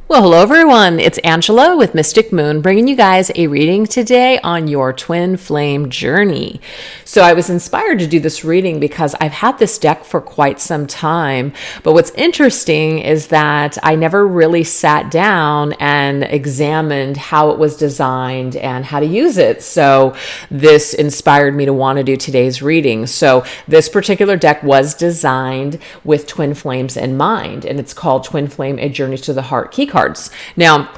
Well, hello everyone. It's Angela with Mystic Moon bringing you guys a reading today on your twin flame journey. So I was inspired to do this reading because I've had this deck for quite some time. But what's interesting is that I never really sat down and examined how it was designed and how to use it. So this inspired me to want to do today's reading. So this particular deck was designed with twin flames in mind, and it's called Twin Flame: A Journey to the Heart key cards. Now,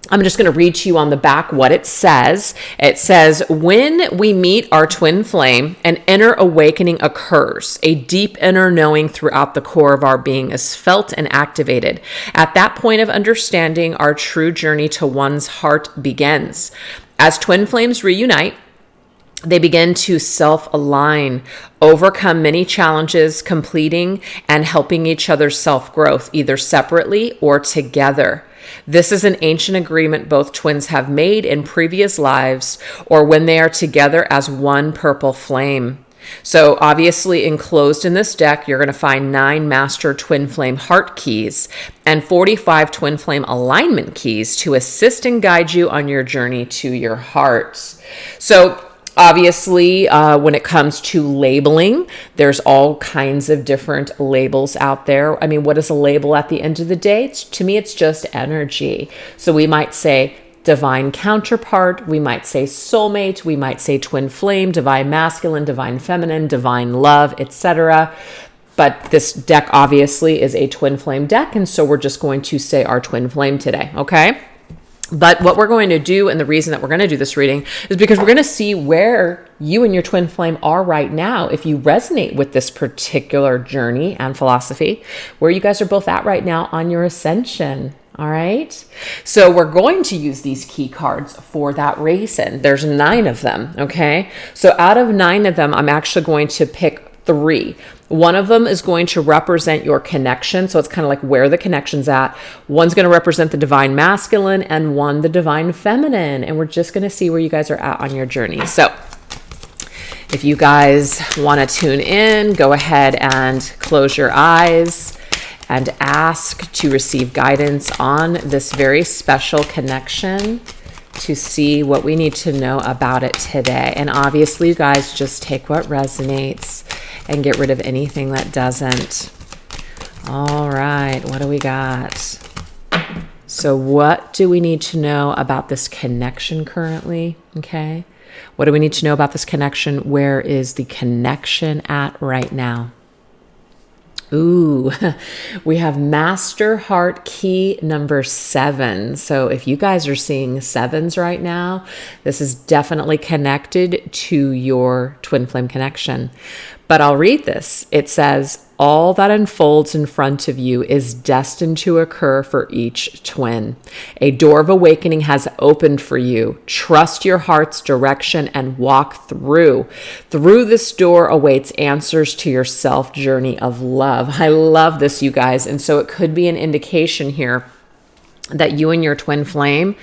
I'm just going to read to you on the back what it says. It says, when we meet our twin flame, an inner awakening occurs. A deep inner knowing throughout the core of our being is felt and activated. At that point of understanding, our true journey to one's heart begins. As twin flames reunite, they begin to self-align, overcome many challenges, completing and helping each other's self-growth, either separately or together. This is an ancient agreement both twins have made in previous lives or when they are together as one purple flame. So obviously enclosed in this deck, you're going to find 9 master twin flame heart keys and 45 twin flame alignment keys to assist and guide you on your journey to your heart. So obviously, when it comes to labeling, there's all kinds of different labels out there. I mean, what is a label at the end of the day? To me, it's just energy. So we might say divine counterpart, we might say soulmate, we might say twin flame, divine masculine, divine feminine, divine love, etc. But this deck obviously is a twin flame deck, and so we're just going to say our twin flame today, okay? But what we're going to do, and the reason that we're going to do this reading, is because we're going to see where you and your twin flame are right now. If you resonate with this particular journey and philosophy, where you guys are both at right now on your ascension. All right. So we're going to use these key cards for that reason. There's 9 of them. Okay. So out of 9 of them, I'm actually going to pick 3. One of them is going to represent your connection. So it's kind of like where the connection's at. One's going to represent the divine masculine and one the divine feminine. And we're just going to see where you guys are at on your journey. So if you guys want to tune in, go ahead and close your eyes and ask to receive guidance on this very special connection to see what we need to know about it today. And obviously, you guys just take what resonates and get rid of anything that doesn't. All right, what do we got? So what do we need to know about this connection currently? Okay. What do we need to know about this connection? Where is the connection at right now? Ooh, we have Master Heart Key number 7. So if you guys are seeing 7s right now, this is definitely connected to your twin flame connection. But I'll read this. It says, all that unfolds in front of you is destined to occur for each twin. A door of awakening has opened for you. Trust your heart's direction and walk through. Through this door awaits answers to your self journey of love. I love this, you guys. And so it could be an indication here that you and your twin flame,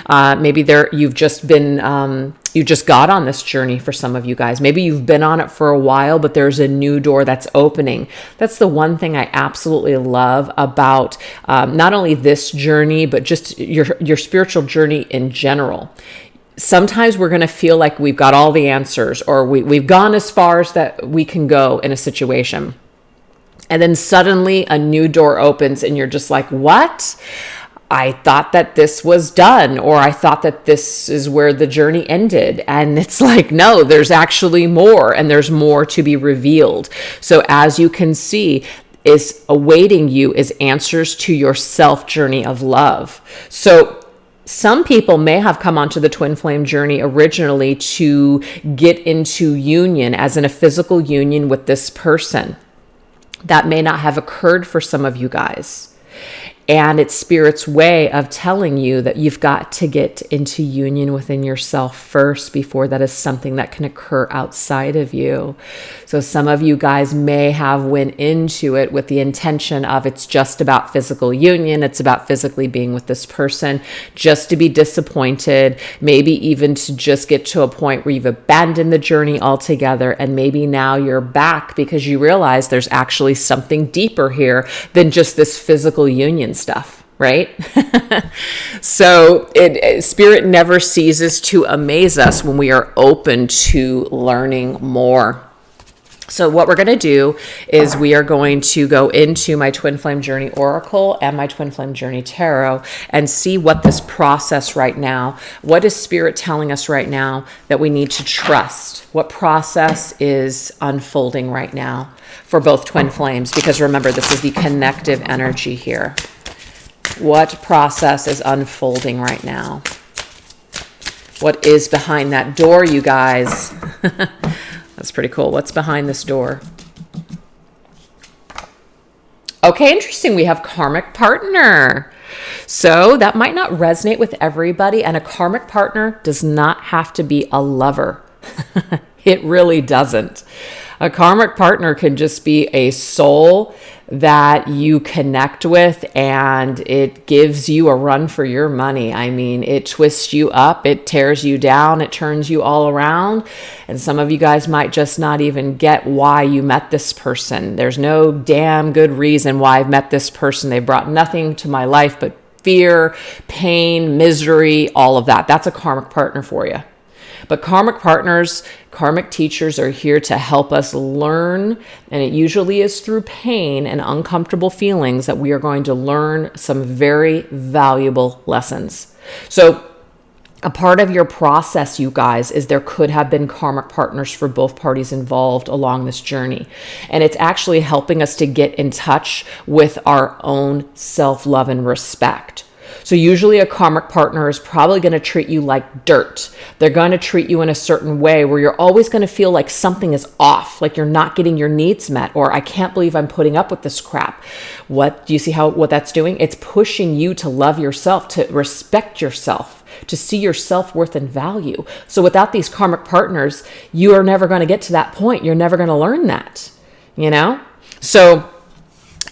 maybe you've just been, you just got on this journey for some of you guys. Maybe you've been on it for a while, but there's a new door that's opening. That's the one thing I absolutely love about not only this journey, but just your spiritual journey in general. Sometimes we're going to feel like we've got all the answers, or we've gone as far as that we can go in a situation. And then suddenly a new door opens and you're just like, what? I thought that this was done, or I thought that this is where the journey ended. And it's like, no, there's actually more, and there's more to be revealed. So as you can see, is awaiting you is answers to your self journey of love. So some people may have come onto the twin flame journey originally to get into union, as in a physical union with this person. That may not have occurred for some of you guys. And it's Spirit's way of telling you that you've got to get into union within yourself first before that is something that can occur outside of you. So some of you guys may have went into it with the intention of it's just about physical union. It's about physically being with this person, just to be disappointed, maybe even to just get to a point where you've abandoned the journey altogether. And maybe now you're back because you realize there's actually something deeper here than just this physical union stuff. right? So Spirit never ceases to amaze us when we are open to learning more. So what we're going to do is we are going to go into my Twin Flame Journey Oracle and my Twin Flame Journey Tarot and see what this process right now, what is Spirit telling us right now that we need to trust? What process is unfolding right now for both twin flames? Because remember, this is the connective energy here. What process is unfolding right now? What is behind that door, you guys? That's pretty cool. What's behind this door? Okay, interesting. We have karmic partner. So that might not resonate with everybody. And a karmic partner does not have to be a lover. It really doesn't. A karmic partner can just be a soul that you connect with, and it gives you a run for your money. I mean, it twists you up, it tears you down, it turns you all around. And some of you guys might just not even get why you met this person. There's no damn good reason why I've met this person. They brought nothing to my life but fear, pain, misery, all of that. That's a karmic partner for you. But karmic partners, karmic teachers are here to help us learn, and it usually is through pain and uncomfortable feelings that we are going to learn some very valuable lessons. So a part of your process, you guys, is there could have been karmic partners for both parties involved along this journey. And it's actually helping us to get in touch with our own self-love and respect. So usually a karmic partner is probably going to treat you like dirt. They're going to treat you in a certain way where you're always going to feel like something is off, like you're not getting your needs met, or I can't believe I'm putting up with this crap. What do you see what that's doing? It's pushing you to love yourself, to respect yourself, to see your self-worth and value. So without these karmic partners, you are never going to get to that point. You're never going to learn that, you know? So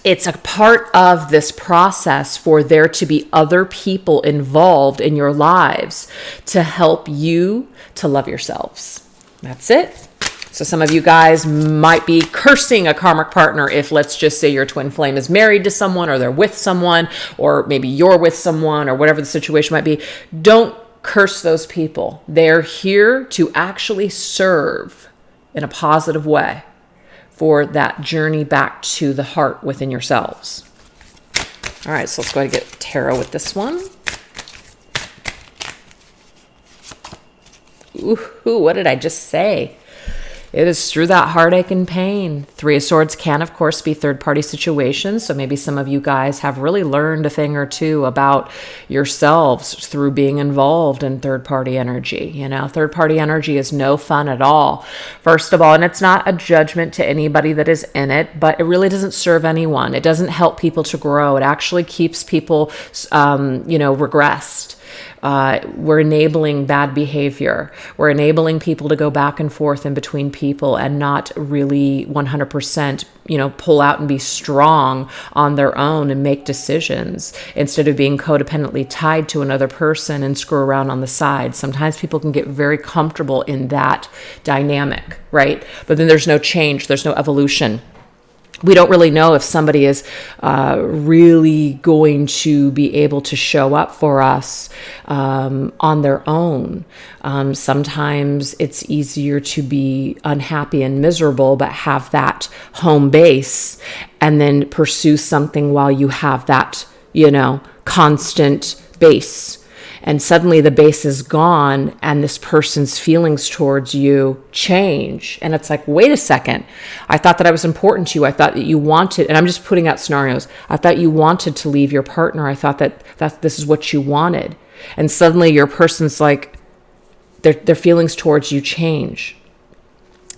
it's a part of this process for there to be other people involved in your lives to help you to love yourselves. That's it. So some of you guys might be cursing a karmic partner if, let's just say, your twin flame is married to someone, or they're with someone, or maybe you're with someone, or whatever the situation might be. Don't curse those people. They're here to actually serve in a positive way for that journey back to the heart within yourselves. All right, so let's go ahead and get tarot with this one. Ooh, what did I just say? It is through that heartache and pain. Three of Swords can, of course, be third-party situations. So maybe some of you guys have really learned a thing or two about yourselves through being involved in third-party energy. You know, third-party energy is no fun at all. First of all, and it's not a judgment to anybody that is in it, but it really doesn't serve anyone. It doesn't help people to grow. It actually keeps people, regressed. We're enabling bad behavior. We're enabling people to go back and forth in between people and not really 100%, pull out and be strong on their own and make decisions instead of being codependently tied to another person and screw around on the side. Sometimes people can get very comfortable in that dynamic, right? But then there's no change. There's no evolution. We don't really know if somebody is really going to be able to show up for us on their own. Sometimes it's easier to be unhappy and miserable, but have that home base and then pursue something while you have that, constant base. And suddenly the base is gone and this person's feelings towards you change. And it's like, wait a second. I thought that I was important to you. I thought that you wanted, and I'm just putting out scenarios. I thought you wanted to leave your partner. I thought that this is what you wanted. And suddenly your person's like, their feelings towards you change.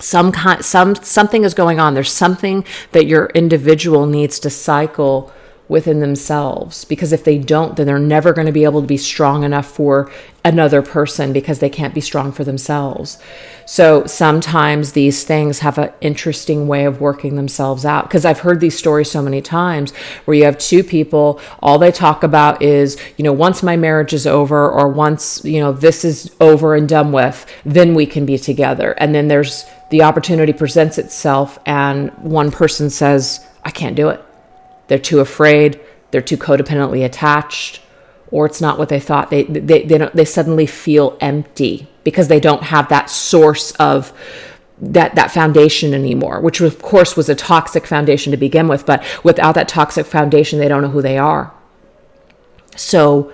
Something is going on. There's something that your individual needs to cycle within themselves, because if they don't, then they're never going to be able to be strong enough for another person because they can't be strong for themselves. So sometimes these things have an interesting way of working themselves out, because I've heard these stories so many times where you have two people, all they talk about is, once my marriage is over, or once, this is over and done with, then we can be together. And then there's the opportunity presents itself and one person says, I can't do it. They're too afraid. they're too codependently attached, or it's not what they thought. They suddenly feel empty because they don't have that source of that foundation anymore, which of course was a toxic foundation to begin with. But without that toxic foundation, they don't know who they are. So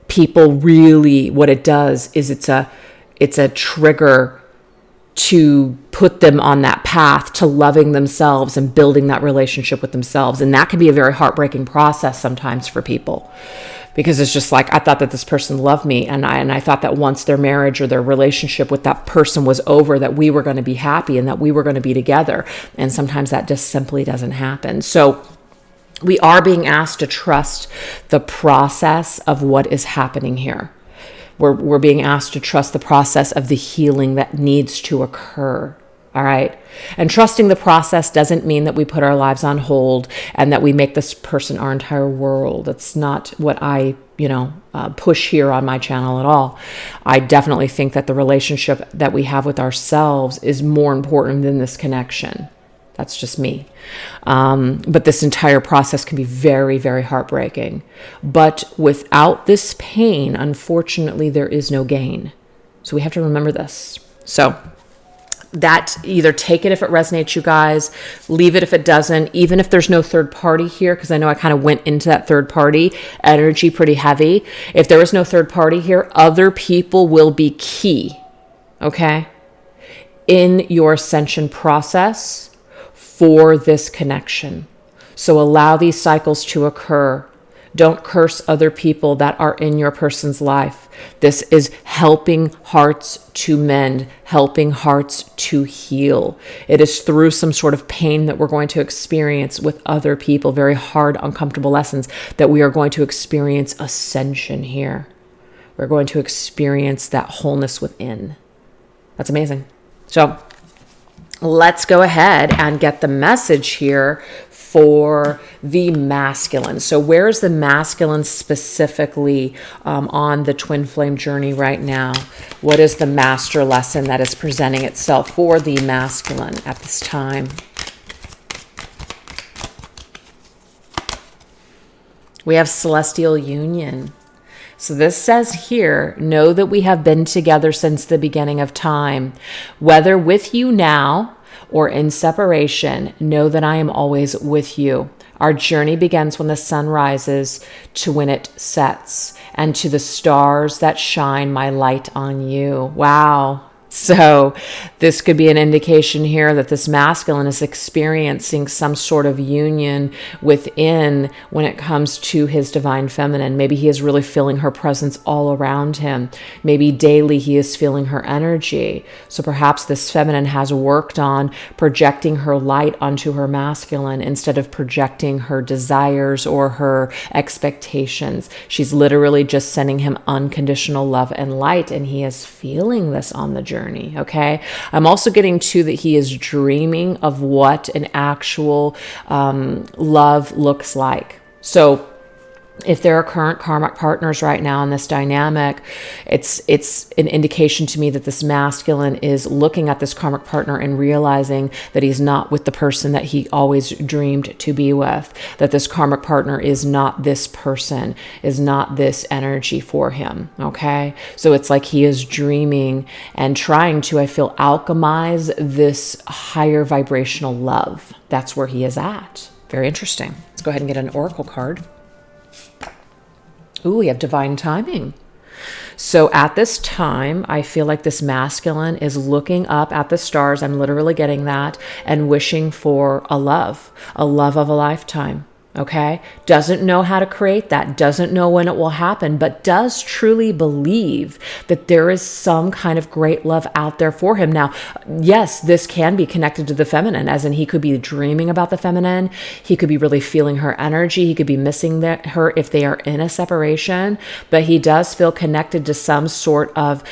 people really, what it does is it's a trigger to put them on that path to loving themselves and building that relationship with themselves. And that can be a very heartbreaking process sometimes for people, because it's just like, I thought that this person loved me. And I thought that once their marriage or their relationship with that person was over, that we were going to be happy and that we were going to be together. And sometimes that just simply doesn't happen. So we are being asked to trust the process of what is happening here. We're being asked to trust the process of the healing that needs to occur. All right. And trusting the process doesn't mean that we put our lives on hold and that we make this person our entire world. That's not what I, push here on my channel at all. I definitely think that the relationship that we have with ourselves is more important than this connection. That's just me. But this entire process can be very, very heartbreaking. But without this pain, unfortunately, there is no gain. So we have to remember this. So that, either take it if it resonates, you guys, leave it if it doesn't, even if there's no third party here, because I know I kind of went into that third party energy pretty heavy. If there is no third party here, other people will be key, okay, in your ascension process for this connection. So allow these cycles to occur. Don't curse other people that are in your person's life. This is helping hearts to mend, helping hearts to heal. It is through some sort of pain that we're going to experience with other people, very hard, uncomfortable lessons, that we are going to experience ascension here. We're going to experience that wholeness within. That's amazing. So let's go ahead and get the message here for the masculine. So where's the masculine specifically on the twin flame journey right now? What is the master lesson that is presenting itself for the masculine at this time? We have celestial union. So this says here, know that we have been together since the beginning of time. Whether with you now or in separation, know that I am always with you. Our journey begins when the sun rises to when it sets, and to the stars that shine my light on you. Wow. So this could be an indication here that this masculine is experiencing some sort of union within when it comes to his divine feminine. Maybe he is really feeling her presence all around him. Maybe daily he is feeling her energy. So perhaps this feminine has worked on projecting her light onto her masculine instead of projecting her desires or her expectations. She's literally just sending him unconditional love and light, and he is feeling this on the journey. Okay. I'm also getting to that he is dreaming of what an actual love looks like. So if there are current karmic partners right now in this dynamic, it's an indication to me that this masculine is looking at this karmic partner and realizing that he's not with the person that he always dreamed to be with, that this karmic partner is not this person, is not this energy for him, okay? So it's like he is dreaming and trying to, I feel, alchemize this higher vibrational love. That's where he is at. Very interesting. Let's go ahead and get an oracle card. Ooh, we have divine timing. So at this time, I feel like this masculine is looking up at the stars. I'm literally getting that, and wishing for a love of a lifetime. Okay. Doesn't know how to create that, doesn't know when it will happen, but does truly believe that there is some kind of great love out there for him. Now, yes, this can be connected to the feminine, as in he could be dreaming about the feminine. He could be really feeling her energy. He could be missing her if they are in a separation, but he does feel connected to some sort of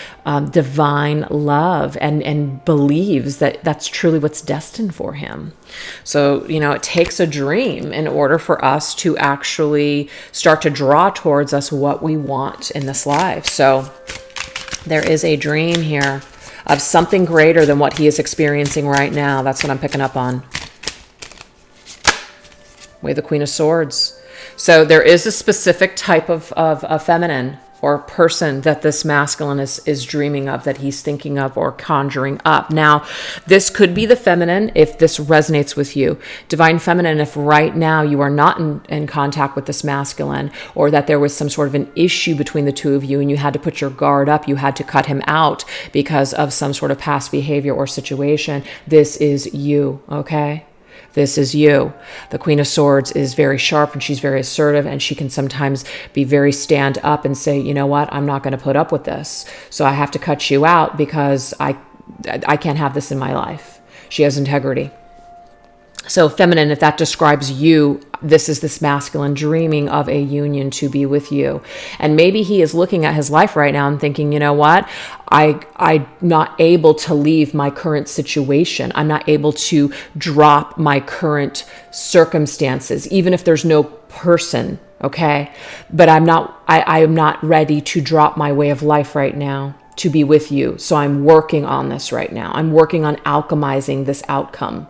divine love and believes that that's truly what's destined for him. So, it takes a dream in order for us to actually start to draw towards us what we want in this life. So there is a dream here of something greater than what he is experiencing right now. That's what I'm picking up on. We have the Queen of Swords. So there is a specific type of a feminine or person that this masculine is dreaming of, that he's thinking of or conjuring up. Now, this could be the feminine if this resonates with you. Divine feminine, if right now you are not in contact with this masculine, or that there was some sort of an issue between the two of you and you had to put your guard up, you had to cut him out because of some sort of past behavior or situation, this is you, okay? This is you. The Queen of Swords is very sharp and she's very assertive, and she can sometimes be very stand up and say, you know what, I'm not going to put up with this. So I have to cut you out because I can't have this in my life. She has integrity. So feminine, if that describes you, this is this masculine dreaming of a union to be with you. And maybe he is looking at his life right now and thinking, you know what, I'm not able to leave my current situation. I'm not able to drop my current circumstances, even if there's no person, okay? But I am not ready to drop my way of life right now to be with you. So I'm working on this right now. I'm working on alchemizing this outcome.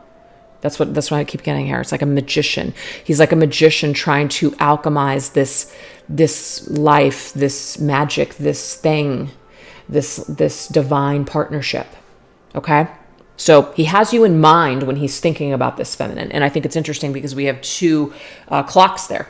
That's what I keep getting here. It's like a magician. He's like a magician trying to alchemize this life, this magic, this thing, this divine partnership. Okay? So he has you in mind when he's thinking about this feminine. And I think it's interesting because we have two clocks there.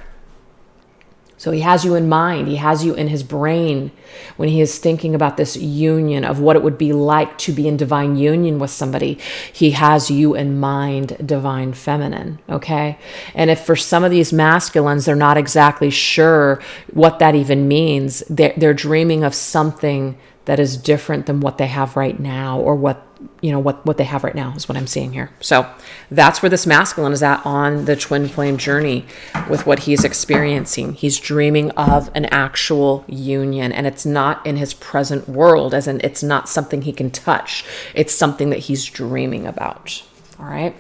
So he has you in mind. He has you in his brain when he is thinking about this union of what it would be like to be in divine union with somebody. He has you in mind, divine feminine, okay? And if for some of these masculines, they're not exactly sure what that even means, they're dreaming of something that is different than what they have right now, or what they have right now is what I'm seeing here. So that's where this masculine is at on the twin flame journey with what he's experiencing. He's dreaming of an actual union, and it's not in his present world, as in it's not something he can touch. It's something that he's dreaming about. All right.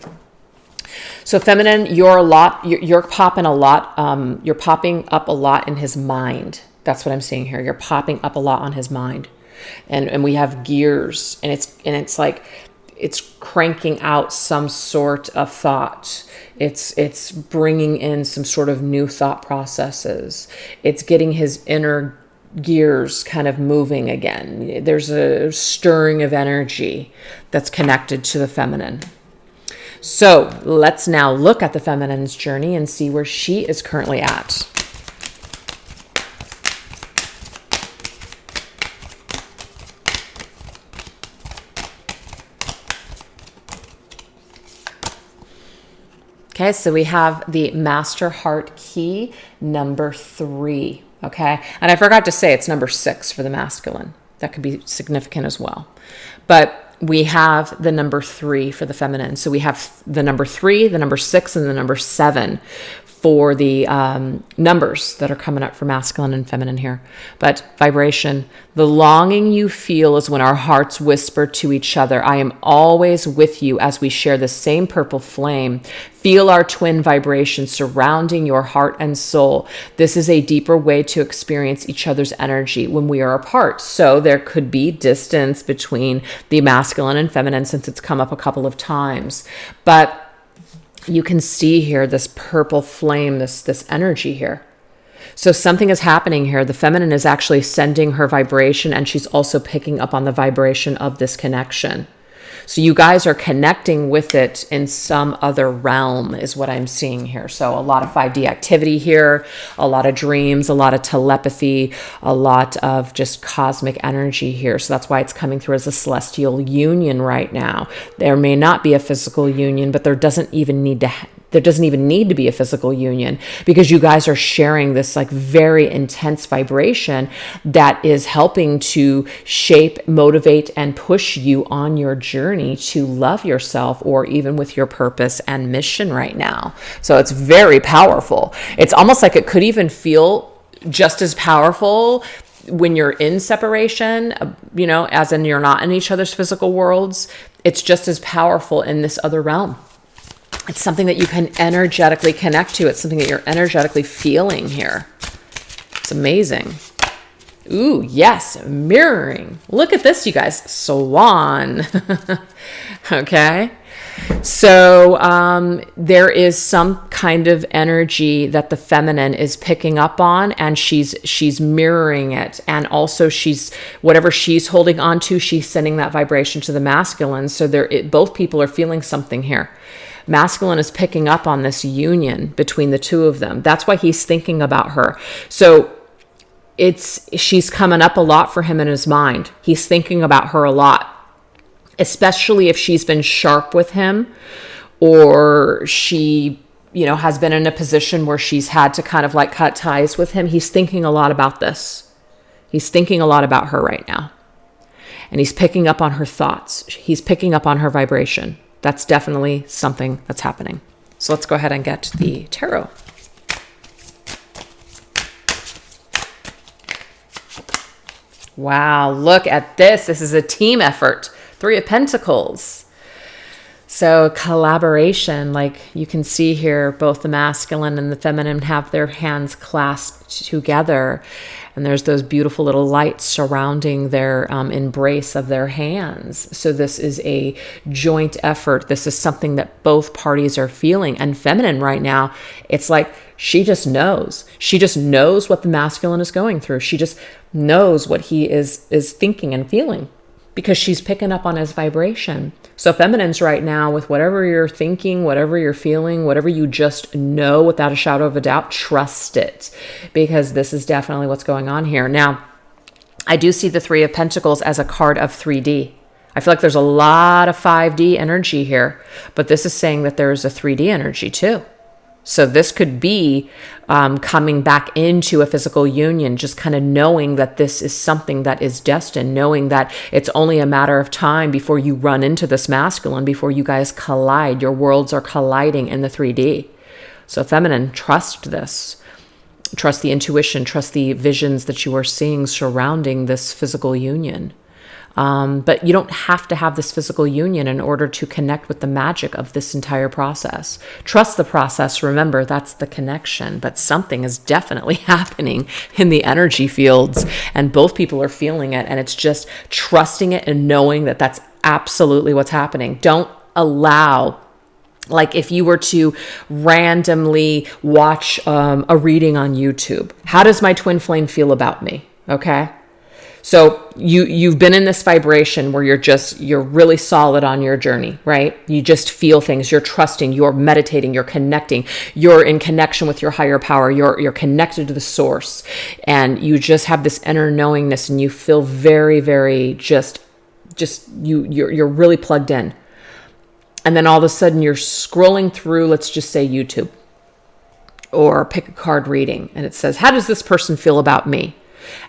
So feminine, you're popping a lot. You're popping up a lot in his mind. That's what I'm seeing here. You're popping up a lot on his mind. And we have gears, and it's like it's cranking out some sort of thought. It's bringing in some sort of new thought processes. It's getting his inner gears kind of moving again. There's a stirring of energy that's connected to the feminine. So let's now look at the feminine's journey and see where she is currently at. Okay, so we have the Master Heart Key, number 3, okay? And I forgot to say it's number 6 for the masculine. That could be significant as well. But we have the number 3 for the feminine. So we have the number 3, the number 6, and the number 7 for the numbers that are coming up for masculine and feminine here. But vibration, the longing you feel is when our hearts whisper to each other, I am always with you as we share the same purple flame. Feel our twin vibration surrounding your heart and soul. This is a deeper way to experience each other's energy when we are apart. So there could be distance between the masculine and feminine, since it's come up a couple of times. But you can see here this purple flame, this energy here. So something is happening here. The feminine is actually sending her vibration, and she's also picking up on the vibration of this connection. So you guys are connecting with it in some other realm is what I'm seeing here. So a lot of 5D activity here, a lot of dreams, a lot of telepathy, a lot of just cosmic energy here. So that's why it's coming through as a celestial union right now. There may not be a physical union, but there doesn't even need to be a physical union, because you guys are sharing this like very intense vibration that is helping to shape, motivate, and push you on your journey to love yourself, or even with your purpose and mission right now. So it's very powerful. It's almost like it could even feel just as powerful when you're in separation, as in you're not in each other's physical worlds. It's just as powerful in this other realm. It's something that you can energetically connect to. It's something that you're energetically feeling here. It's amazing. Ooh, yes, mirroring. Look at this, you guys. Swan. Okay. So there is some kind of energy that the feminine is picking up on, and she's mirroring it. And also whatever she's holding on to, she's sending that vibration to the masculine. So both people are feeling something here. Masculine is picking up on this union between the two of them. That's why he's thinking about her. So she's coming up a lot for him in his mind. He's thinking about her a lot, especially if she's been sharp with him, or she, has been in a position where she's had to kind of like cut ties with him. He's thinking a lot about this. He's thinking a lot about her right now. And he's picking up on her thoughts. He's picking up on her vibration. That's definitely something that's happening. So let's go ahead and get the tarot. Wow, look at this. This is a team effort. 3 of Pentacles. So collaboration, like you can see here, both the masculine and the feminine have their hands clasped together. And there's those beautiful little lights surrounding their embrace of their hands. So this is a joint effort. This is something that both parties are feeling. And feminine right now, it's like she just knows. She just knows what the masculine is going through. She just knows what he is thinking and feeling, because she's picking up on his vibration. So feminine's right now, with whatever you're thinking, whatever you're feeling, whatever you just know without a shadow of a doubt, trust it, because this is definitely what's going on here. Now, I do see the 3 of Pentacles as a card of 3D. I feel like there's a lot of 5D energy here, but this is saying that there's a 3D energy too. So this could be coming back into a physical union, just kind of knowing that this is something that is destined, knowing that it's only a matter of time before you run into this masculine, before you guys collide. Your worlds are colliding in the 3D. So feminine, trust this. Trust the intuition, trust the visions that you are seeing surrounding this physical union. But you don't have to have this physical union in order to connect with the magic of this entire process. Trust the process. Remember, that's the connection. But something is definitely happening in the energy fields, and both people are feeling it. And it's just trusting it and knowing that that's absolutely what's happening. Don't allow, like if you were to randomly watch a reading on YouTube, how does my twin flame feel about me? Okay. So you've been in this vibration where you're really solid on your journey, right? You just feel things, you're trusting, you're meditating, you're connecting, you're in connection with your higher power, you're connected to the source, and you just have this inner knowingness, and you feel very, very you're really plugged in. And then all of a sudden you're scrolling through, let's just say YouTube, or pick a card reading, and it says, how does this person feel about me?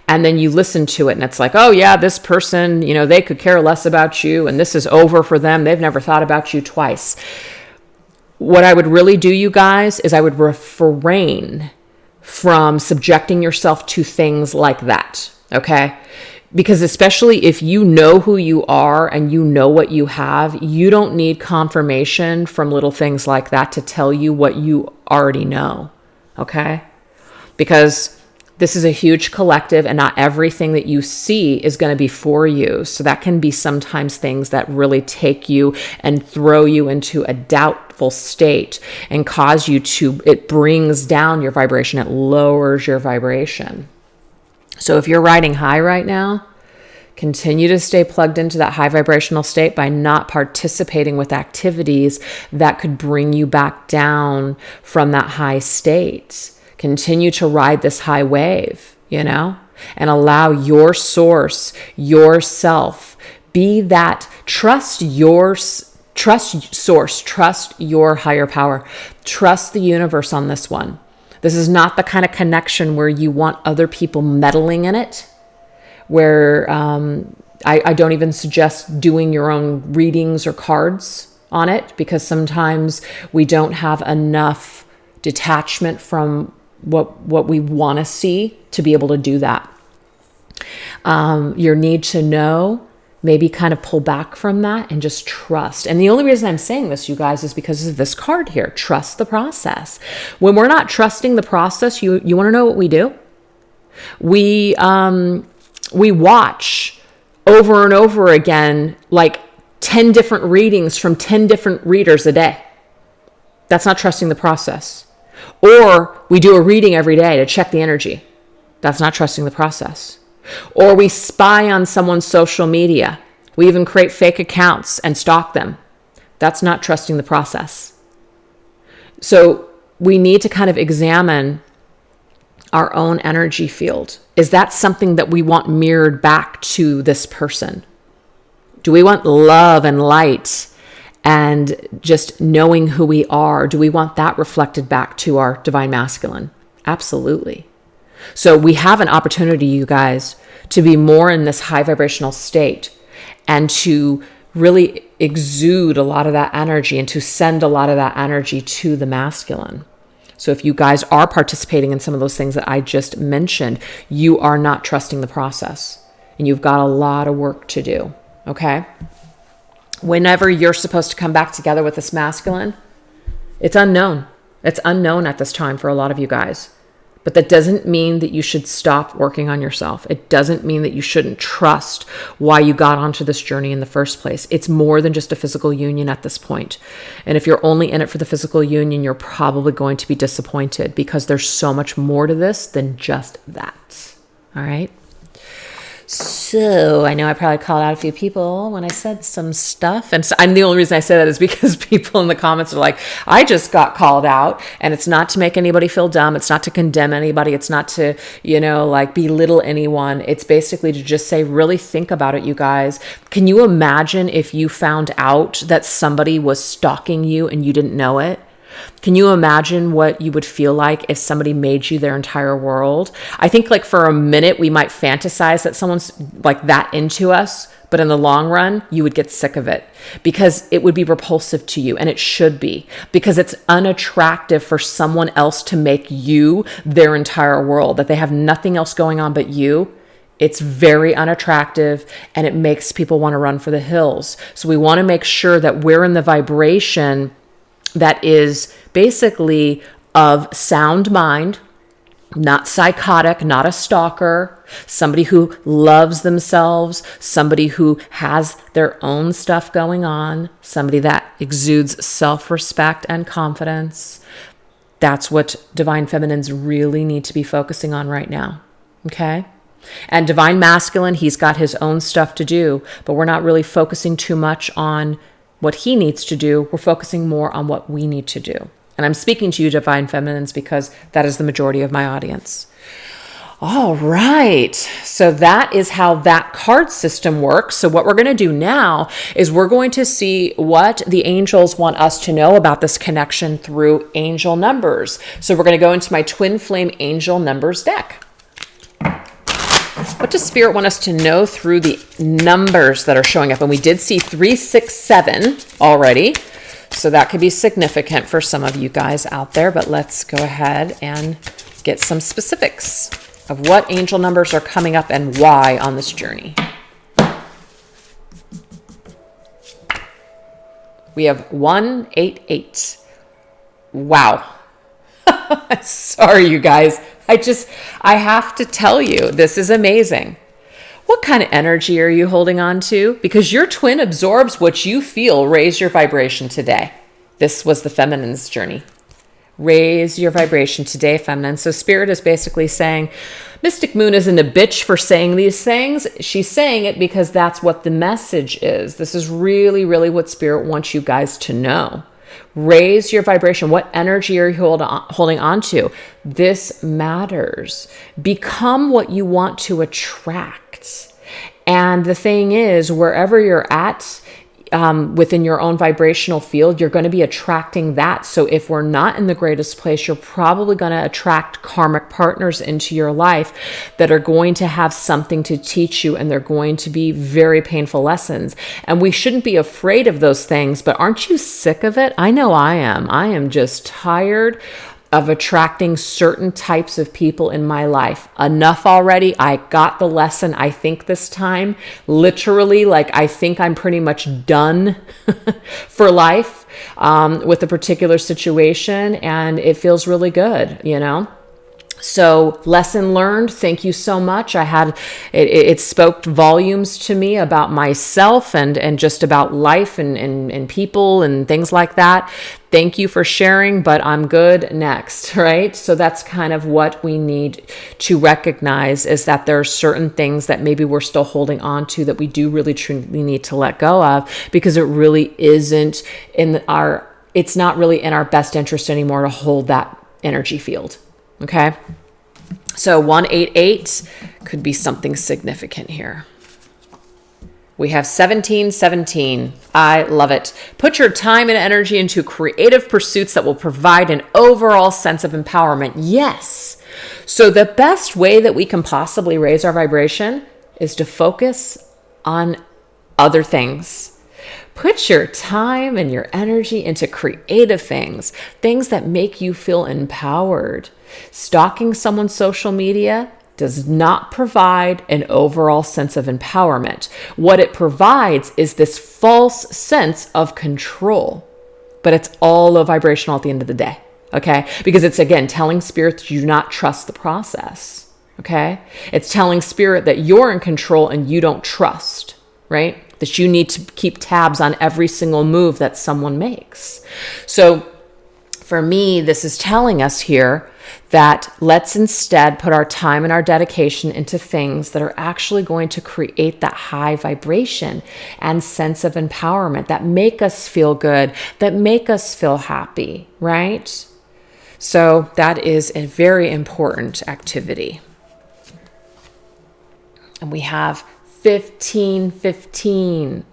And then you listen to it and it's like, oh yeah, this person, they could care less about you, and this is over for them. They've never thought about you twice. What I would really do, you guys, is I would refrain from subjecting yourself to things like that. Okay? Because especially if you know who you are and you know what you have, you don't need confirmation from little things like that to tell you what you already know. Okay? Because this is a huge collective, and not everything that you see is going to be for you. So that can be sometimes things that really take you and throw you into a doubtful state and cause you it brings down your vibration. It lowers your vibration. So if you're riding high right now, continue to stay plugged into that high vibrational state by not participating with activities that could bring you back down from that high state. Continue to ride this high wave, and allow your source, yourself, be that, trust source, trust your higher power, trust the universe on this one. This is not the kind of connection where you want other people meddling in it, where I don't even suggest doing your own readings or cards on it, because sometimes we don't have enough detachment from what we want to see to be able to do that. Your need to know, maybe kind of pull back from that and just trust. And the only reason I'm saying this, you guys, is because of this card here. Trust the process. When we're not trusting the process, you want to know what we do? We watch over and over again, like 10 different readings from 10 different readers a day. That's not trusting the process. Or we do a reading every day to check the energy. That's not trusting the process. Or we spy on someone's social media. We even create fake accounts and stalk them. That's not trusting the process. So we need to kind of examine our own energy field. Is that something that we want mirrored back to this person? Do we want love and light and just knowing who we are? Do we want that reflected back to our divine masculine? Absolutely. So we have an opportunity, you guys, to be more in this high vibrational state and to really exude a lot of that energy and to send a lot of that energy to the masculine. So if you guys are participating in some of those things that I just mentioned, you are not trusting the process and you've got a lot of work to do. Okay? Whenever you're supposed to come back together with this masculine, it's unknown. It's unknown at this time for a lot of you guys. But that doesn't mean that you should stop working on yourself. It doesn't mean that you shouldn't trust why you got onto this journey in the first place. It's more than just a physical union at this point. And if you're only in it for the physical union, you're probably going to be disappointed because there's so much more to this than just that. All right? So I know I probably called out a few people when I said some stuff. And the only reason I say that is because people in the comments are like, I just got called out. And it's not to make anybody feel dumb. It's not to condemn anybody. It's not to, like belittle anyone. It's basically to just say, really think about it, you guys. Can you imagine if you found out that somebody was stalking you and you didn't know it? Can you imagine what you would feel like if somebody made you their entire world? I think like for a minute, we might fantasize that someone's like that into us, but in the long run, you would get sick of it because it would be repulsive to you. And it should be, because it's unattractive for someone else to make you their entire world, that they have nothing else going on but you. It's very unattractive and it makes people want to run for the hills. So we want to make sure that we're in the vibration that is basically of sound mind, not psychotic, not a stalker, somebody who loves themselves, somebody who has their own stuff going on, somebody that exudes self-respect and confidence. That's what divine feminines really need to be focusing on right now. Okay? And divine masculine, he's got his own stuff to do, but we're not really focusing too much on what he needs to do. We're focusing more on what we need to do. And I'm speaking to you, divine feminines, because that is the majority of my audience. All right. So that is how that card system works. So what we're going to do now is we're going to see what the angels want us to know about this connection through angel numbers. So we're going to go into my twin flame angel numbers deck. What does Spirit want us to know through the numbers that are showing up? And we did see 367 already. So that could be significant for some of you guys out there. But let's go ahead and get some specifics of what angel numbers are coming up and why on this journey. We have 188. Wow. Sorry, you guys. I have to tell you, this is amazing. What kind of energy are you holding on to? Because your twin absorbs what you feel. Raise your vibration today. This was the feminine's journey. Raise your vibration today, feminine. So Spirit is basically saying, Mystic Moon isn't a bitch for saying these things. She's saying it because that's what the message is. This is really, really what Spirit wants you guys to know. Raise your vibration. What energy are you holding on to? This matters. Become what you want to attract. And the thing is, wherever you're at within your own vibrational field, you're going to be attracting that. So if we're not in the greatest place, you're probably going to attract karmic partners into your life that are going to have something to teach you, and they're going to be very painful lessons. And we shouldn't be afraid of those things, but aren't you sick of it? I know I am. I am just tired of attracting certain types of people in my life. Enough already. I got the lesson, I think, this time. Literally, like, I think I'm pretty much done for life with a particular situation, and it feels really good, So lesson learned. Thank you so much. It spoke volumes to me about myself and just about life and people and things like that. Thank you for sharing, but I'm good next, right? So that's kind of what we need to recognize, is that there are certain things that maybe we're still holding on to that we do really truly need to let go of, because it really isn't it's not really in our best interest anymore to hold that energy field. Okay, so 188 could be something significant here. We have 1717. I love it. Put your time and energy into creative pursuits that will provide an overall sense of empowerment. Yes. So the best way that we can possibly raise our vibration is to focus on other things. Put your time and your energy into creative things that make you feel empowered. Stalking someone's social media does not provide an overall sense of empowerment. What it provides is this false sense of control, but it's all low vibrational at the end of the day, okay? Because it's, again, telling spirit that you do not trust the process, okay? It's telling spirit that you're in control and you don't trust, right? That you need to keep tabs on every single move that someone makes. So for me, this is telling us here that let's instead put our time and our dedication into things that are actually going to create that high vibration and sense of empowerment, that make us feel good, that make us feel happy, right? So that is a very important activity. And we have 1515.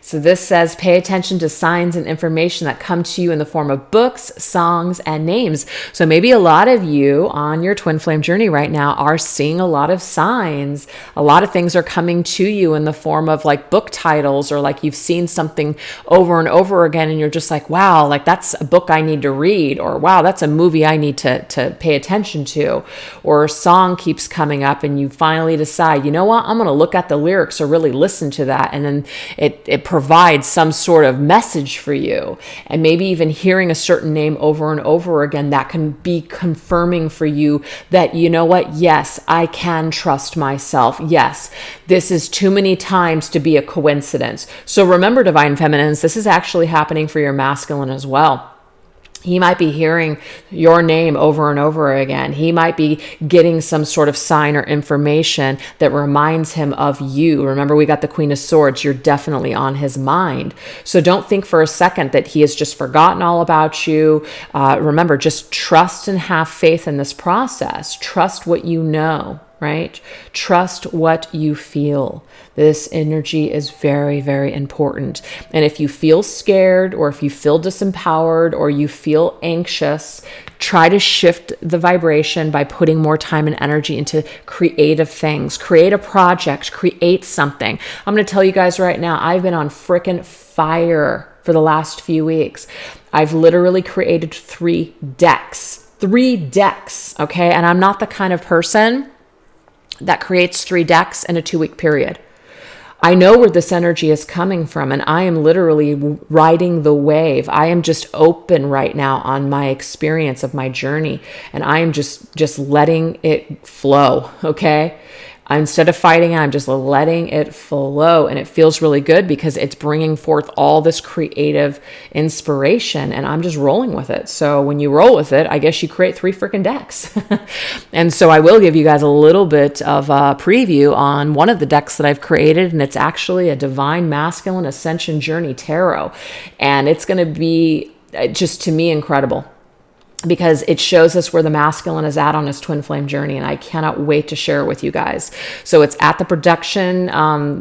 So this says, pay attention to signs and information that come to you in the form of books, songs, and names. So maybe a lot of you on your twin flame journey right now are seeing a lot of signs. A lot of things are coming to you in the form of like book titles, or like you've seen something over and over again and you're just like, wow, like that's a book I need to read, or wow, that's a movie I need to pay attention to, or a song keeps coming up and you finally decide, you know what, I'm going to look at the lyrics or really listen to that. And then it provides some sort of message for you. And maybe even hearing a certain name over and over again, that can be confirming for you that, you know what, yes, I can trust myself. Yes, this is too many times to be a coincidence. So remember, divine feminines, this is actually happening for your masculine as well. He might be hearing your name over and over again. He might be getting some sort of sign or information that reminds him of you. Remember, we got the Queen of Swords. You're definitely on his mind. So don't think for a second that he has just forgotten all about you. Remember, just trust and have faith in this process. Trust what you know, right? Trust what you feel. This energy is very, very important. And if you feel scared, or if you feel disempowered, or you feel anxious, try to shift the vibration by putting more time and energy into creative things. Create a project, create something. I'm going to tell you guys right now, I've been on frickin' fire for the last few weeks. I've literally created 3 decks, okay? And I'm not the kind of person that creates 3 decks in a 2-week period. I know where this energy is coming from, and I am literally riding the wave. I am just open right now on my experience of my journey, and I am just letting it flow, okay? Instead of fighting, I'm just letting it flow, and it feels really good because it's bringing forth all this creative inspiration, and I'm just rolling with it. So when you roll with it, I guess you create 3 freaking decks. And so I will give you guys a little bit of a preview on one of the decks that I've created, and it's actually a Divine Masculine Ascension Journey Tarot, and it's going to be just, to me, incredible, because it shows us where the masculine is at on his twin flame journey, and I cannot wait to share it with you guys. So it's at the production,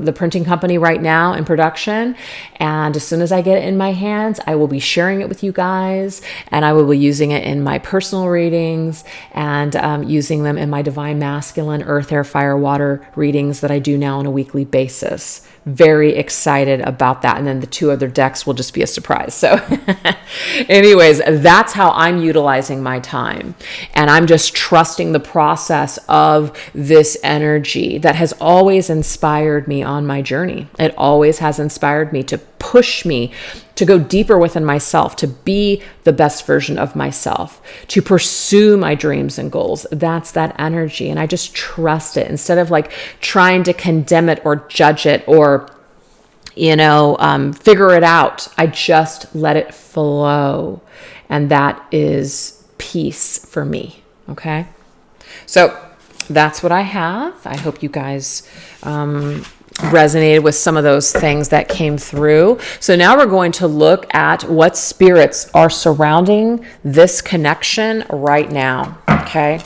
the printing company right now in production, and as soon as I get it in my hands, I will be sharing it with you guys, and I will be using it in my personal readings, and using them in my divine masculine earth, air, fire, water readings that I do now on a weekly basis. Very excited about that. And then the 2 other decks will just be a surprise. So anyways, that's how I'm utilizing utilizing my time. And I'm just trusting the process of this energy that has always inspired me on my journey. It always has inspired me to push me to go deeper within myself, to be the best version of myself, to pursue my dreams and goals. That's that energy. And I just trust it instead of like trying to condemn it or judge it or, figure it out. I just let it flow. And that is peace for me. Okay. So that's what I have. I hope you guys, resonated with some of those things that came through. So now we're going to look at what spirits are surrounding this connection right now. Okay.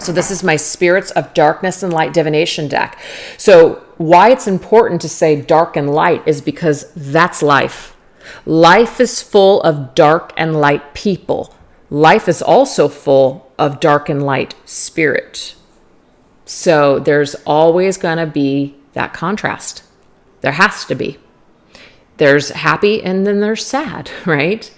So this is my Spirits of Darkness and Light Divination deck. So why it's important to say dark and light is because that's life. Life is full of dark and light people. Life is also full of dark and light spirit. So there's always going to be that contrast. There has to be. There's happy and then there's sad, right?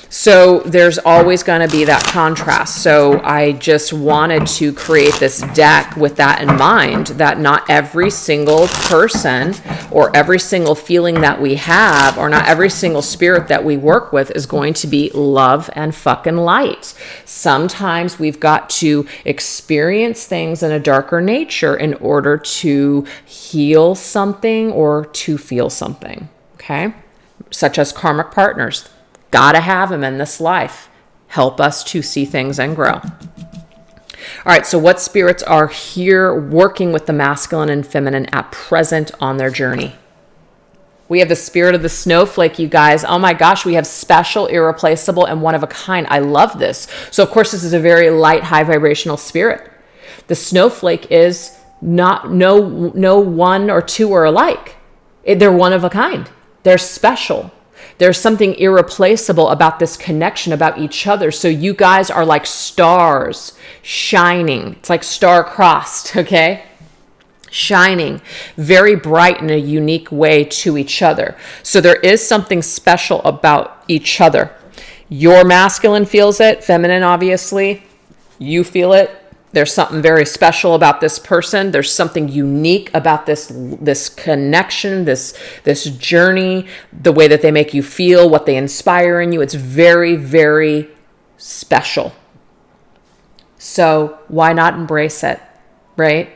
So there's always going to be that contrast. So I just wanted to create this deck with that in mind, that not every single person or every single feeling that we have, or not every single spirit that we work with is going to be love and fucking light. Sometimes we've got to experience things in a darker nature in order to heal something or to feel something, okay? Such as karmic partners. Gotta have them in this life. Help us to see things and grow. All right, so what spirits are here working with the masculine and feminine at present on their journey? We have the spirit of the snowflake, you guys. Oh my gosh, we have special, irreplaceable, and one of a kind. I love this. So of course, this is a very light, high vibrational spirit. The snowflake is no one or two are alike. They're one of a kind. They're special. There's something irreplaceable about this connection, about each other. So you guys are like stars shining. It's like star-crossed, okay? Shining very bright in a unique way to each other. So there is something special about each other. Your masculine feels it, feminine, obviously. You feel it. There's something very special about this person. There's something unique about this connection, this journey, the way that they make you feel, what they inspire in you. It's very, very special. So why not embrace it, right?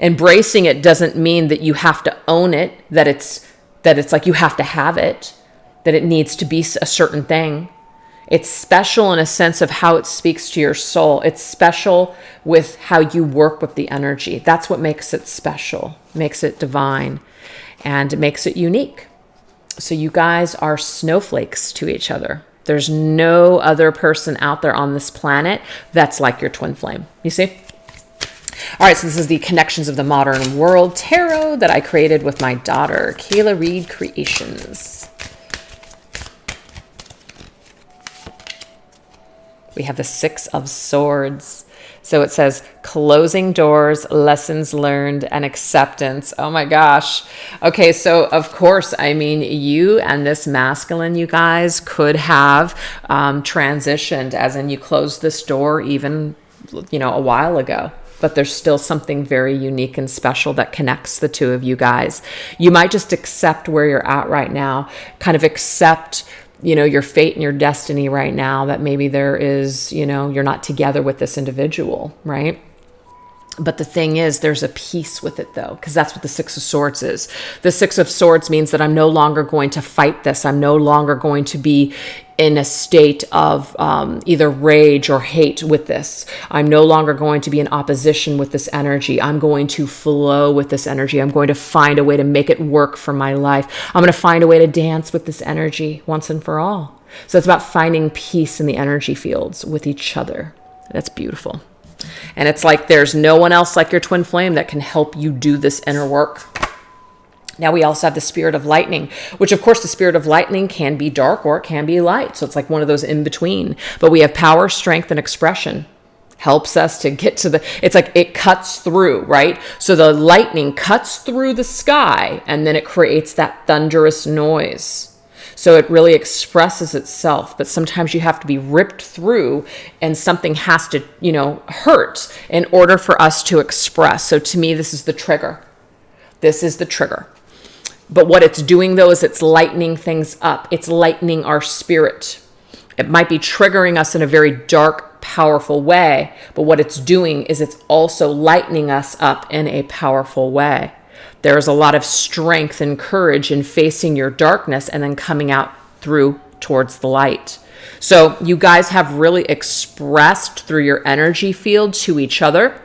Embracing it doesn't mean that you have to own it, that it's like you have to have it, that it needs to be a certain thing. It's special in a sense of how it speaks to your soul. It's special with how you work with the energy. That's what makes it special, makes it divine, and makes it unique. So you guys are snowflakes to each other. There's no other person out there on this planet that's like your twin flame. You see? All right, so this is the Connections of the Modern World Tarot that I created with my daughter, Kayla Reed Creations. We have the Six of Swords. So it says closing doors, lessons learned, and acceptance. Oh my gosh. Okay, so of course, I mean, you and this masculine, you guys could have transitioned, as in you closed this door even, a while ago. But there's still something very unique and special that connects the two of you guys. You might just accept where you're at right now, kind of accept your fate and your destiny right now, that maybe there is, you're not together with this individual, right? But the thing is, there's a peace with it though, because that's what the Six of Swords is. The Six of Swords means that I'm no longer going to fight this. I'm no longer going to be in a state of either rage or hate with this. I'm no longer going to be in opposition with this energy. I'm going to flow with this energy. I'm going to find a way to make it work for my life. I'm going to find a way to dance with this energy once and for all. So it's about finding peace in the energy fields with each other. That's beautiful. And it's like there's no one else like your twin flame that can help you do this inner work. Now we also have the Spirit of Lightning, which of course the Spirit of Lightning can be dark or it can be light. So it's like one of those in between. But we have power, strength, and expression. Helps us to get to it's like it cuts through, right? So the lightning cuts through the sky and then it creates that thunderous noise. So it really expresses itself, but sometimes you have to be ripped through and something has to, hurt in order for us to express. So to me, this is the trigger. This is the trigger. But what it's doing though is it's lightening things up. It's lightening our spirit. It might be triggering us in a very dark, powerful way, but what it's doing is it's also lightening us up in a powerful way. There's a lot of strength and courage in facing your darkness and then coming out through towards the light. So you guys have really expressed through your energy field to each other,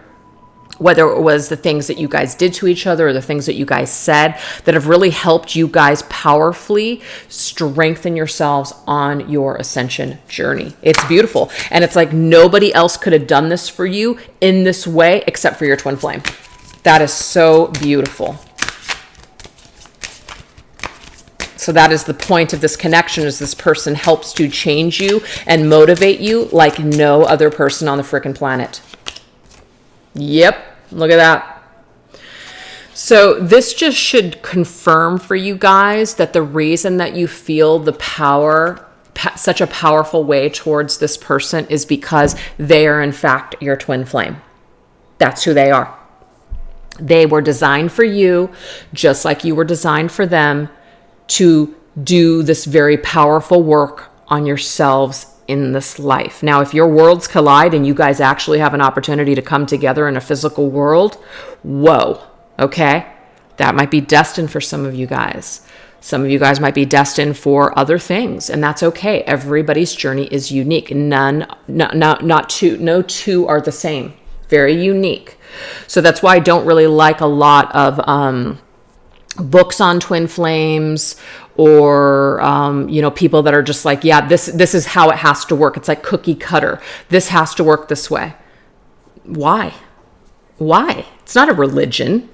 whether it was the things that you guys did to each other or the things that you guys said that have really helped you guys powerfully strengthen yourselves on your ascension journey. It's beautiful. And it's like nobody else could have done this for you in this way except for your twin flame. That is so beautiful. So that is the point of this connection, is this person helps to change you and motivate you like no other person on the freaking planet. Yep, look at that. So this just should confirm for you guys that the reason that you feel the power, such a powerful way towards this person, is because they are in fact your twin flame. That's who they are. They were designed for you, just like you were designed for them, to do this very powerful work on yourselves in this life. Now, if your worlds collide and you guys actually have an opportunity to come together in a physical world, whoa, okay? That might be destined for some of you guys. Some of you guys might be destined for other things, and that's okay. Everybody's journey is unique. No two are the same. Very unique. So that's why I don't really like a lot of books on twin flames, or people that are just like, yeah, this is how it has to work. It's like cookie cutter. This has to work this way. Why? It's not a religion.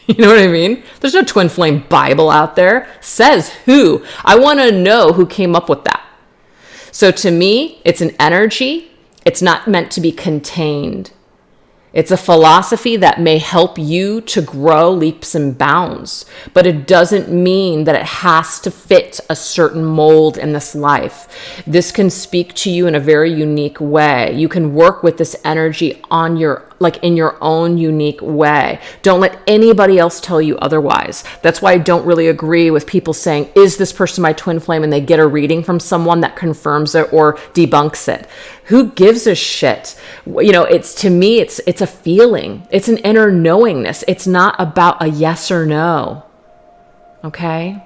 You know what I mean? There's no twin flame Bible out there. Says who? I want to know who came up with that. So to me, it's an energy. It's not meant to be contained. It's a philosophy that may help you to grow leaps and bounds, but it doesn't mean that it has to fit a certain mold in this life. This can speak to you in a very unique way. You can work with this energy on in your own unique way. Don't let anybody else tell you otherwise. That's why I don't really agree with people saying, is this person my twin flame? And they get a reading from someone that confirms it or debunks it. Who gives a shit? To me, it's a feeling. It's an inner knowingness. It's not about a yes or no. Okay?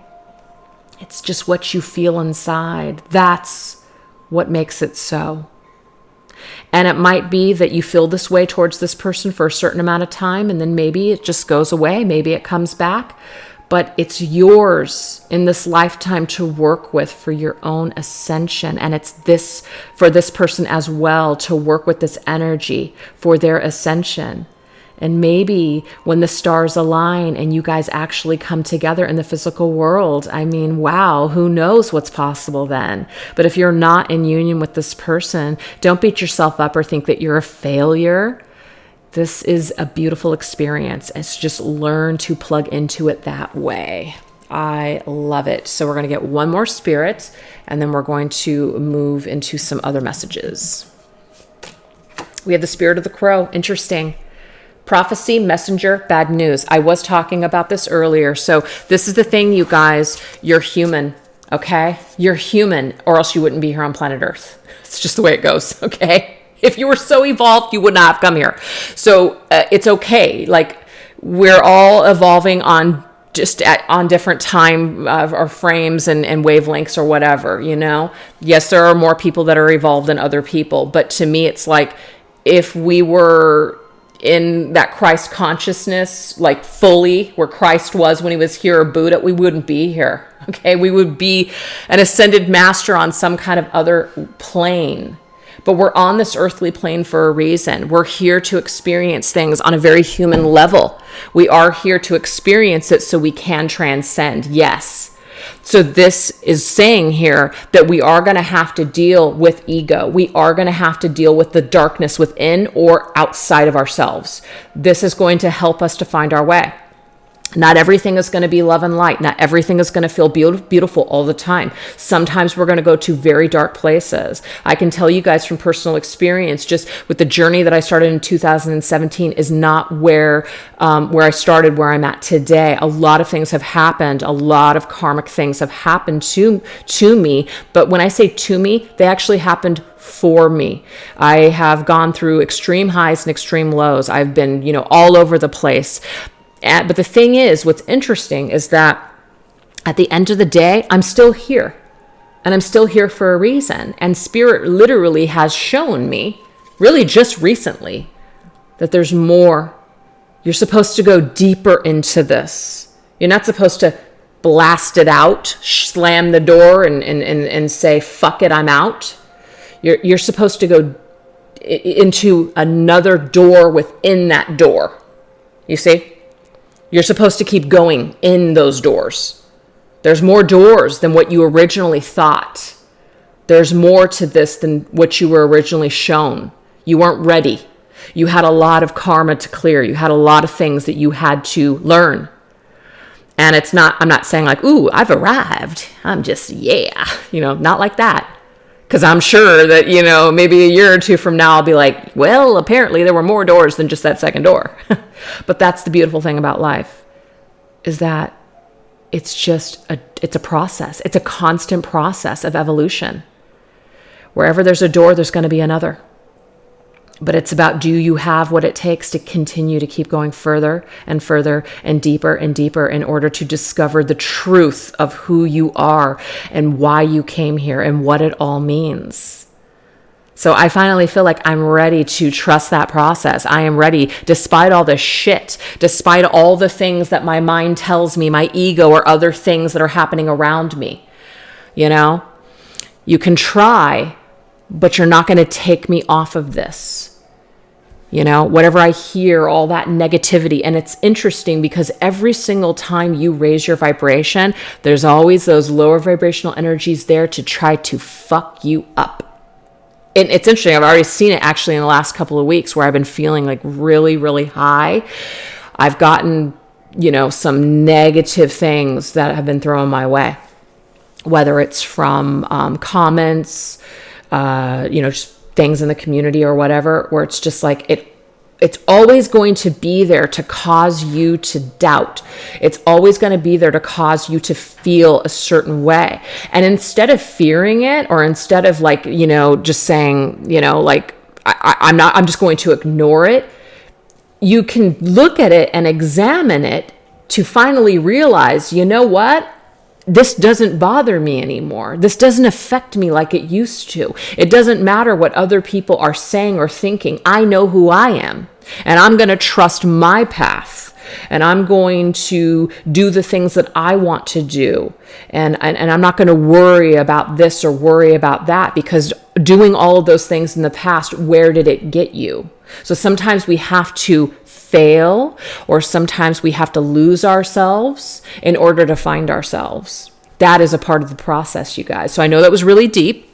It's just what you feel inside. That's what makes it so. And it might be that you feel this way towards this person for a certain amount of time, and then maybe it just goes away. Maybe it comes back. But it's yours in this lifetime to work with for your own ascension. And it's this for this person as well, to work with this energy for their ascension. And maybe when the stars align and you guys actually come together in the physical world, I mean, wow, who knows what's possible then? But if you're not in union with this person, don't beat yourself up or think that you're a failure. This is a beautiful experience. It's just learn to plug into it that way. I love it. So we're going to get one more spirit, and then we're going to move into some other messages. We have the spirit of the crow. Interesting. Prophecy, messenger, bad news. I was talking about this earlier. So this is the thing, you guys. You're human, okay? You're human, or else you wouldn't be here on planet Earth. It's just the way it goes, okay? If you were so evolved, you would not have come here. So it's okay. Like, we're all evolving on different time or frames and wavelengths or whatever, Yes, there are more people that are evolved than other people. But to me, it's like, if we were in that Christ consciousness, like fully where Christ was when he was here, or Buddha, we wouldn't be here. Okay. We would be an ascended master on some kind of other plane. But we're on this earthly plane for a reason. We're here to experience things on a very human level. We are here to experience it so we can transcend. Yes. So this is saying here that we are going to have to deal with ego. We are going to have to deal with the darkness within or outside of ourselves. This is going to help us to find our way. Not everything is going to be love and light. Not everything is going to feel beautiful all the time. Sometimes we're going to go to very dark places. I can tell you guys from personal experience, just with the journey that I started in 2017 is not where I started, where I'm at today. A lot of things have happened. A lot of karmic things have happened to me. But when I say to me, they actually happened for me. I have gone through extreme highs and extreme lows. I've been, all over the place. But the thing is, what's interesting is that at the end of the day, I'm still here. And I'm still here for a reason. And Spirit literally has shown me, really just recently, that there's more. You're supposed to go deeper into this. You're not supposed to blast it out, slam the door and say, fuck it, I'm out. You're supposed to go into another door within that door. You see? You're supposed to keep going in those doors. There's more doors than what you originally thought. There's more to this than what you were originally shown. You weren't ready. You had a lot of karma to clear. You had a lot of things that you had to learn. And I'm not saying like, ooh, I've arrived. I'm just, not like that. Because I'm sure that, maybe a year or two from now, I'll be like, well, apparently there were more doors than just that second door. But that's the beautiful thing about life, is that it's a process. It's a constant process of evolution. Wherever there's a door, there's going to be another. But it's about, do you have what it takes to continue to keep going further and further and deeper in order to discover the truth of who you are and why you came here and what it all means. So I finally feel like I'm ready to trust that process. I am ready, despite all the shit, despite all the things that my mind tells me, my ego or other things that are happening around me. You can try, but you're not going to take me off of this. Whatever I hear, all that negativity. And it's interesting because every single time you raise your vibration, there's always those lower vibrational energies there to try to fuck you up. And it's interesting. I've already seen it actually in the last couple of weeks where I've been feeling like really, really high. I've gotten, some negative things that have been thrown my way, whether it's from comments, just things in the community or whatever, where it's just like it's always going to be there to cause you to doubt. It's always going to be there to cause you to feel a certain way. And instead of fearing it, or instead of just saying, I'm just going to ignore it, you can look at it and examine it to finally realize, what? This doesn't bother me anymore. This doesn't affect me like it used to. It doesn't matter what other people are saying or thinking. I know who I am, and I'm going to trust my path, and I'm going to do the things that I want to do. And I'm not going to worry about this or worry about that, because doing all of those things in the past, where did it get you? So sometimes we have to fail, or sometimes we have to lose ourselves in order to find ourselves. That is a part of the process, you guys. So I know that was really deep,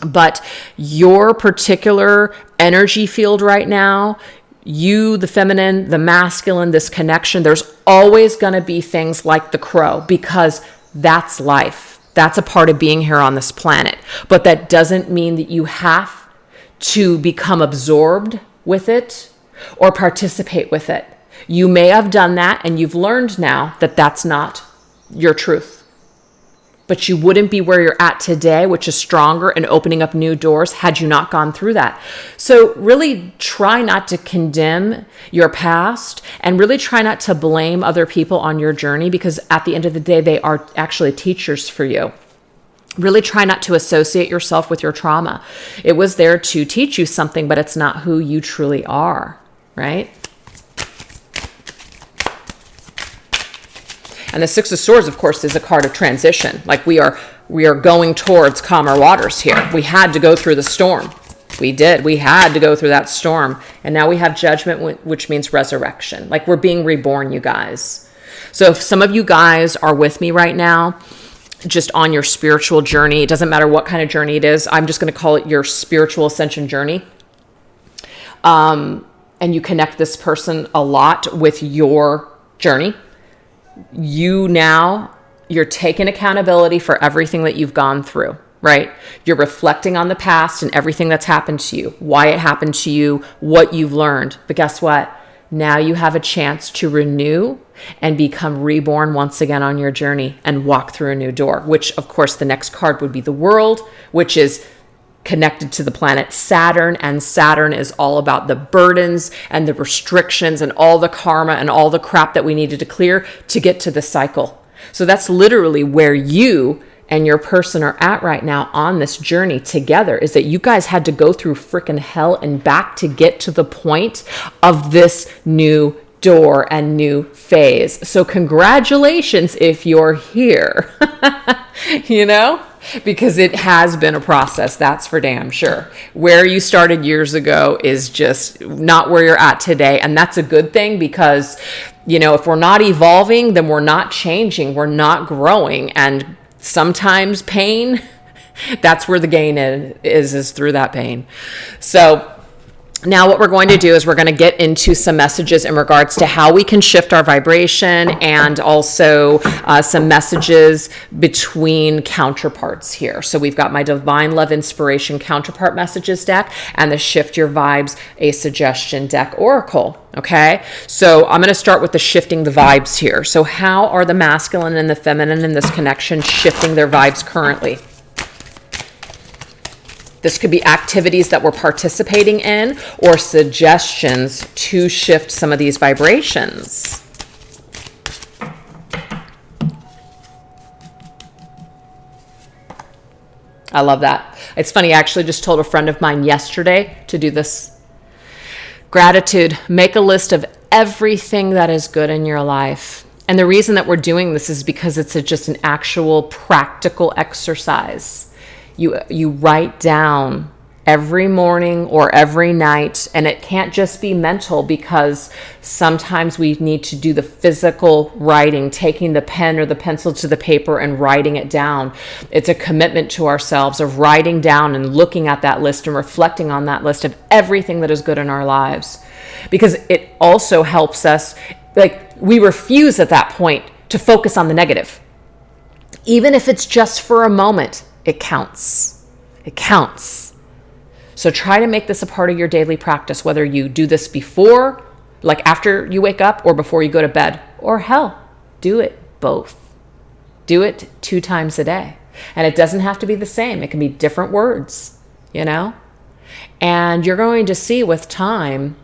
but your particular energy field right now, you, the feminine, the masculine, this connection, there's always going to be things like the crow, because that's life. That's a part of being here on this planet. But that doesn't mean that you have to become absorbed with it or participate with it. You may have done that, and you've learned now that that's not your truth. But you wouldn't be where you're at today, which is stronger and opening up new doors, had you not gone through that. So really try not to condemn your past, and really try not to blame other people on your journey, because at the end of the day, they are actually teachers for you. Really try not to associate yourself with your trauma. It was there to teach you something, but it's not who you truly are. Right? And the Six of Swords, of course, is a card of transition. Like we are going towards calmer waters here. We had to go through the storm. We did. We had to go through that storm. And now we have Judgment, which means resurrection. Like we're being reborn, you guys. So if some of you guys are with me right now, just on your spiritual journey, it doesn't matter what kind of journey it is. I'm just going to call it your spiritual ascension journey. And you connect this person a lot with your journey, you're taking accountability for everything that you've gone through, right? You're reflecting on the past and everything that's happened to you, why it happened to you, what you've learned. But guess what? Now you have a chance to renew and become reborn once again on your journey and walk through a new door, which of course the next card would be the World, which is connected to the planet Saturn, and Saturn is all about the burdens and the restrictions and all the karma and all the crap that we needed to clear to get to the cycle. So that's literally where you and your person are at right now on this journey together, is that you guys had to go through freaking hell and back to get to the point of this new door and new phase. So congratulations if you're here, because it has been a process. That's for damn sure. Where you started years ago is just not where you're at today. And that's a good thing, because, if we're not evolving, then we're not changing, we're not growing. And sometimes pain, that's where the gain is through that pain. So now what we're going to do is we're going to get into some messages in regards to how we can shift our vibration, and also some messages between counterparts here. So we've got my Divine Love Inspiration Counterpart Messages deck and the Shift Your Vibes A Suggestion deck Oracle. Okay, so I'm going to start with the shifting the vibes here. So how are the masculine and the feminine in this connection shifting their vibes currently? This could be activities that we're participating in or suggestions to shift some of these vibrations. I love that. It's funny, I actually just told a friend of mine yesterday to do this. Gratitude. Make a list of everything that is good in your life. And the reason that we're doing this is because it's just an actual practical exercise. You write down every morning or every night, and it can't just be mental, because sometimes we need to do the physical writing, taking the pen or the pencil to the paper and writing it down. It's a commitment to ourselves of writing down and looking at that list and reflecting on that list of everything that is good in our lives, because it also helps us, we refuse at that point to focus on the negative. Even if it's just for a moment, it counts. It counts. So try to make this a part of your daily practice, whether you do this before, like after you wake up, or before you go to bed, or hell, do it both. Do it 2 times a day. And it doesn't have to be the same. It can be different words, and you're going to see with time,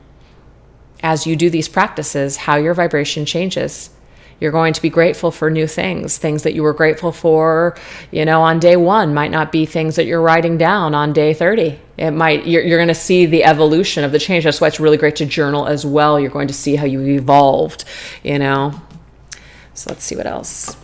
as you do these practices, how your vibration changes. You're going to be grateful for new things that you were grateful for, on day 1 might not be things that you're writing down on day 30. It might, you're going to see the evolution of the change. That's why it's really great to journal as well. You're going to see how you've evolved, So let's see what else.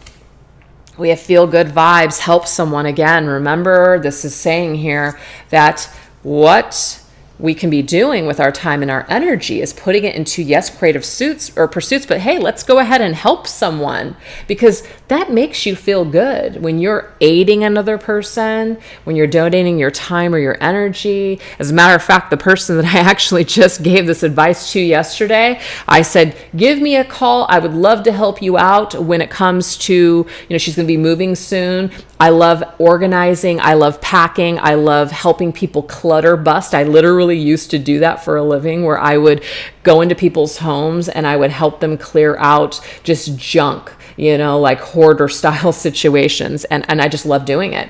We have feel good vibes. Help someone. Again, remember, this is saying here that what we can be doing with our time and our energy is putting it into, yes, creative pursuits, but hey, let's go ahead and help someone, because that makes you feel good when you're aiding another person, when you're donating your time or your energy. As a matter of fact, the person that I actually just gave this advice to yesterday, I said, give me a call. I would love to help you out when it comes to, she's going to be moving soon. I love organizing. I love packing. I love helping people clutter bust. I literally used to do that for a living, where I would go into people's homes and I would help them clear out just junk, like hoarder style situations. And I just love doing it.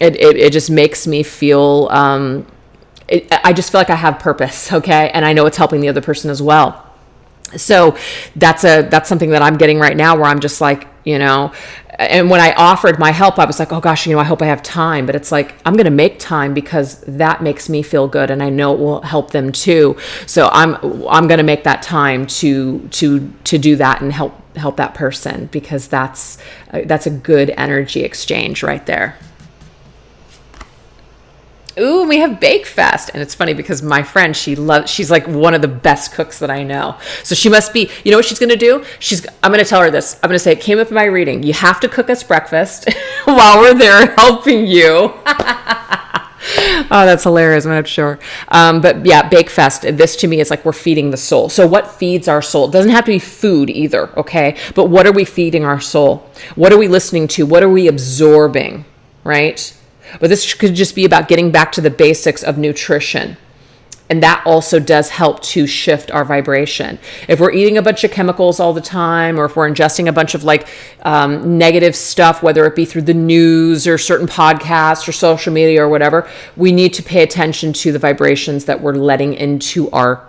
It just makes me feel, I just feel like I have purpose. Okay. And I know it's helping the other person as well. So that's something that I'm getting right now, where I'm just like, and when I offered my help, I was like, oh gosh, I hope I have time. But it's like, I'm going to make time because that makes me feel good, and I know it will help them too. So I'm going to make that time to do that and help that person, because that's a good energy exchange right there. Ooh, we have Bake Fest. And it's funny because my friend, she's like one of the best cooks that I know. So she must be, what she's going to do? I'm going to tell her this. I'm going to say, it came up in my reading. You have to cook us breakfast while we're there helping you. Oh, that's hilarious. I'm not sure. But yeah, Bake Fest, this to me is like we're feeding the soul. So what feeds our soul? It doesn't have to be food either, okay? But what are we feeding our soul? What are we listening to? What are we absorbing, right? But this could just be about getting back to the basics of nutrition. And that also does help to shift our vibration. If we're eating a bunch of chemicals all the time, or if we're ingesting a bunch of negative stuff, whether it be through the news or certain podcasts or social media or whatever, we need to pay attention to the vibrations that we're letting into our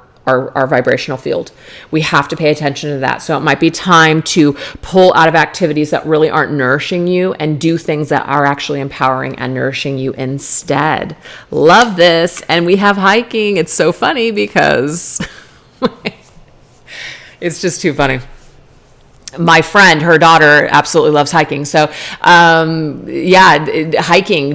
vibrational field. We have to pay attention to that. So it might be time to pull out of activities that really aren't nourishing you and do things that are actually empowering and nourishing you instead. Love this. And we have hiking. It's so funny because it's just too funny. My friend, her daughter absolutely loves hiking. So, hiking,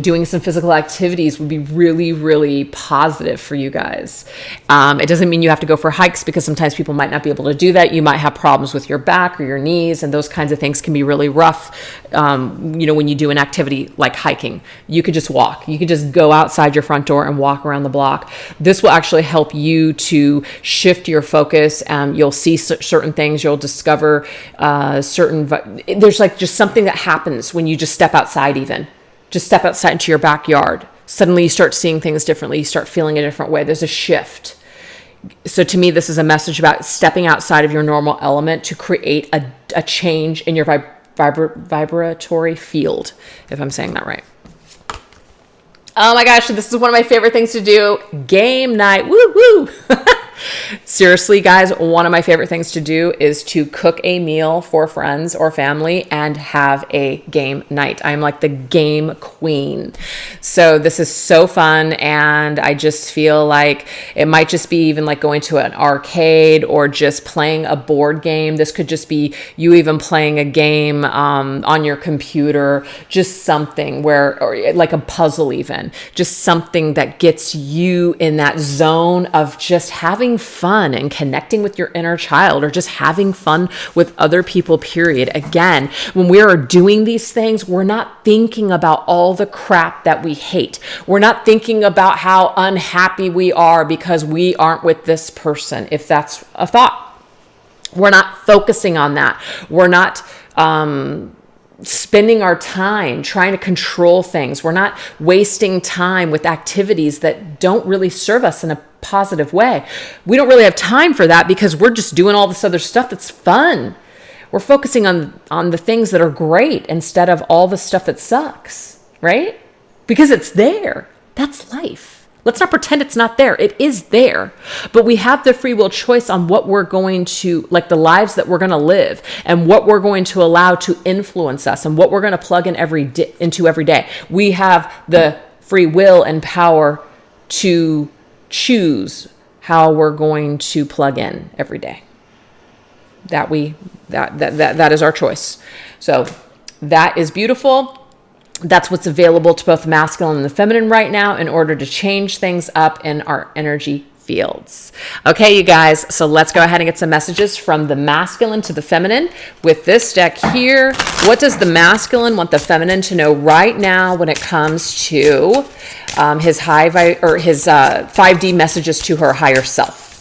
doing some physical activities would be really, really positive for you guys. It doesn't mean you have to go for hikes because sometimes people might not be able to do that. You might have problems with your back or your knees, and those kinds of things can be really rough. When you do an activity like hiking, you could just walk. You could just go outside your front door and walk around the block. This will actually help you to shift your focus. You'll see certain things. You'll discover there's just something that happens when you just step outside. Even just step outside into your backyard, suddenly you start seeing things differently. You start feeling a different way. There's a shift. So to me, this is a message about stepping outside of your normal element to create a change in your vibratory field, if I'm saying that right. Oh my gosh, this is one of my favorite things to do. Game night. Woo woo. Seriously, guys, one of my favorite things to do is to cook a meal for friends or family and have a game night. I'm like the game queen. So this is so fun, and I just feel like it might just be even like going to an arcade or just playing a board game. This could just be you even playing a game on your computer, just something or like a puzzle even, just something that gets you in that zone of just having fun and connecting with your inner child, or just having fun with other people, period. Again, when we are doing these things, we're not thinking about all the crap that we hate. We're not thinking about how unhappy we are because we aren't with this person, if that's a thought. We're not focusing on that. We're not spending our time trying to control things. We're not wasting time with activities that don't really serve us in a positive way. We don't really have time for that because we're just doing all this other stuff that's fun. We're focusing on the things that are great instead of all the stuff that sucks, right? Because it's there. That's life. Let's not pretend it's not there. It is there. But we have the free will choice on what we're going to, like the lives that we're going to live, and what we're going to allow to influence us, and what we're going to plug in into every day. We have the free will and power to choose how we're going to plug in every day. That is our choice. So that is beautiful. That's what's available to both the masculine and the feminine right now in order to change things up in our energy fields. Okay, you guys, so let's go ahead and get some messages from the masculine to the feminine with this deck here. What does the masculine want the feminine to know right now when it comes to his 5D messages to her higher self?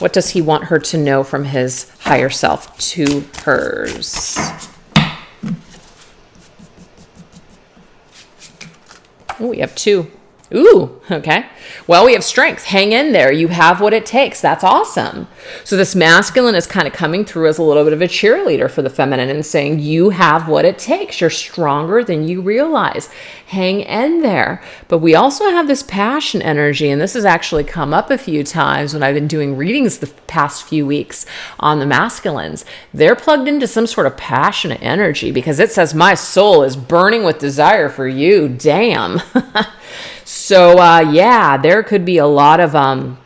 What does he want her to know from his higher self to hers? Oh, we have 2. Ooh, okay. Well, we have strength. Hang in there. You have what it takes. That's awesome. So this masculine is kind of coming through as a little bit of a cheerleader for the feminine and saying, you have what it takes. You're stronger than you realize. Hang in there. But we also have this passion energy, and this has actually come up a few times when I've been doing readings the past few weeks on the masculines. They're plugged into some sort of passionate energy because it says, my soul is burning with desire for you. Damn. So, there could be a lot of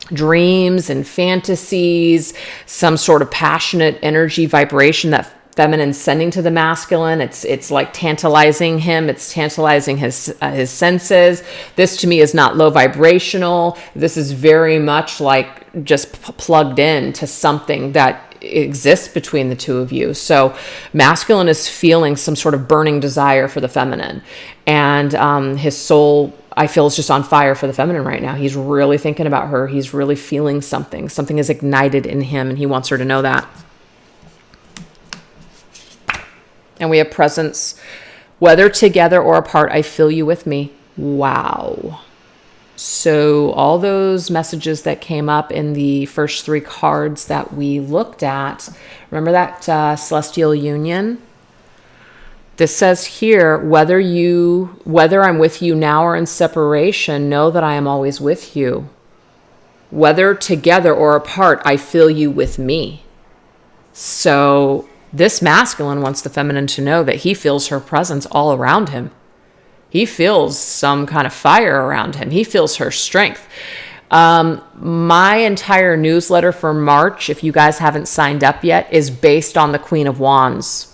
dreams and fantasies, some sort of passionate energy vibration that feminine's sending to the masculine. It's like tantalizing him. It's tantalizing his senses. This to me is not low vibrational. This is very much like just plugged in to something that exists between the two of you. So masculine is feeling some sort of burning desire for the feminine, and his soul I feel is just on fire for the feminine right now. He's really thinking about her. He's really feeling something. Something is ignited in him, and he wants her to know that. And we have presence. Whether together or apart, I feel you with me. Wow. So all those messages that came up in the first 3 cards that we looked at, remember that celestial union? This says here, whether I'm with you now or in separation, know that I am always with you. Whether together or apart, I feel you with me. So this masculine wants the feminine to know that he feels her presence all around him. He feels some kind of fire around him. He feels her strength. My entire newsletter for March, if you guys haven't signed up yet, is based on the Queen of Wands.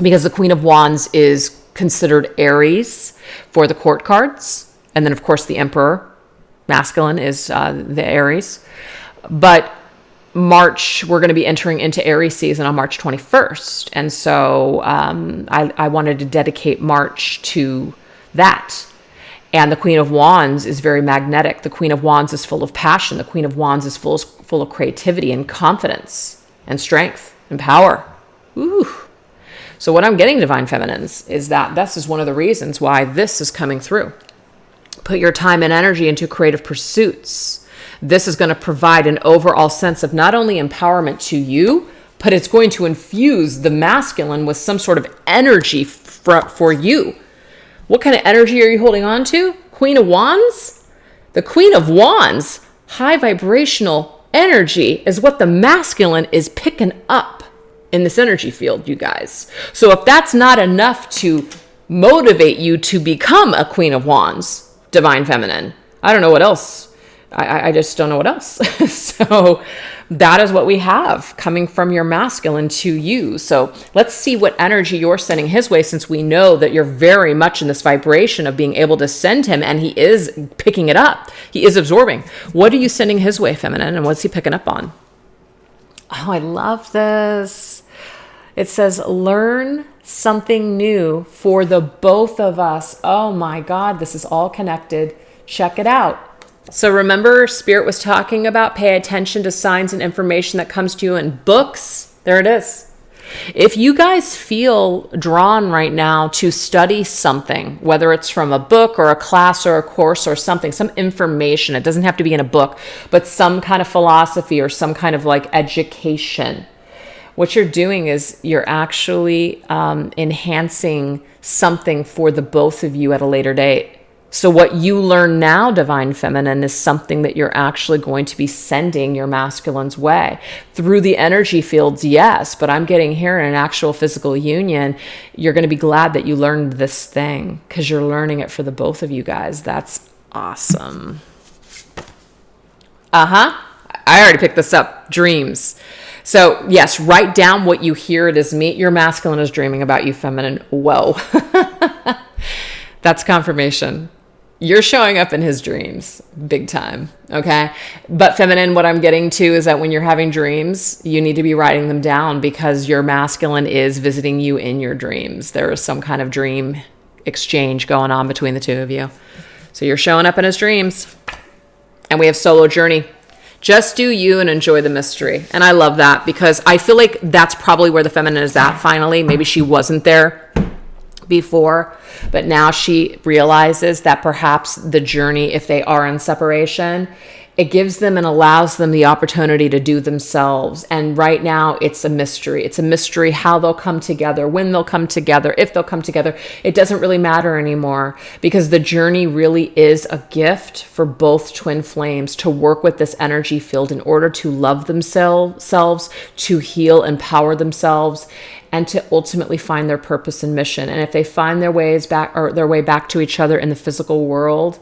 Because the Queen of Wands is considered Aries for the court cards. And then, of course, the Emperor, masculine, is the Aries. But March, we're going to be entering into Aries season on March 21st. And so I wanted to dedicate March to that. And the Queen of Wands is very magnetic. The Queen of Wands is full of passion. The Queen of Wands is full of creativity and confidence and strength and power. Ooh. So what I'm getting, Divine Feminines, is that this is one of the reasons why this is coming through. Put your time and energy into creative pursuits. This is going to provide an overall sense of not only empowerment to you, but it's going to infuse the masculine with some sort of energy for you. What kind of energy are you holding on to? Queen of Wands? The Queen of Wands, high vibrational energy, is what the masculine is picking up in this energy field, you guys. So if that's not enough to motivate you to become a Queen of Wands, Divine Feminine, I don't know what else. I just don't know what else. So that is what we have coming from your masculine to you. So let's see what energy you're sending his way, since we know that you're very much in this vibration of being able to send him, and he is picking it up. He is absorbing. What are you sending his way, feminine, and what's he picking up on? Oh, I love this. It says, learn something new for the both of us. Oh my God, this is all connected. Check it out. So remember, Spirit was talking about pay attention to signs and information that comes to you in books. There it is. If you guys feel drawn right now to study something, whether it's from a book or a class or a course or something, some information, it doesn't have to be in a book, but some kind of philosophy or some kind of like education, what you're doing is you're actually enhancing something for the both of you at a later date. So what you learn now, Divine Feminine, is something that you're actually going to be sending your masculine's way. Through the energy fields, yes, but I'm getting here in an actual physical union, you're going to be glad that you learned this thing because you're learning it for the both of you guys. That's awesome. I already picked this up. Dreams. So yes, write down what you hear it as me. Your masculine is dreaming about you, feminine. Whoa. That's confirmation. You're showing up in his dreams big time. Okay. But feminine, what I'm getting to is that when you're having dreams, you need to be writing them down because your masculine is visiting you in your dreams. There is some kind of dream exchange going on between the two of you. So you're showing up in his dreams. And we have solo journey. Just do you and enjoy the mystery. And I love that because I feel like that's probably where the feminine is at finally. Maybe she wasn't there before, but now she realizes that perhaps the journey, if they are in separation, it gives them and allows them the opportunity to do themselves. And right now it's a mystery. It's a mystery how they'll come together, when they'll come together, if they'll come together. It doesn't really matter anymore because the journey really is a gift for both twin flames to work with this energy field in order to love themselves, to heal, empower themselves, and to ultimately find their purpose and mission. And if they find their way back to each other in the physical world,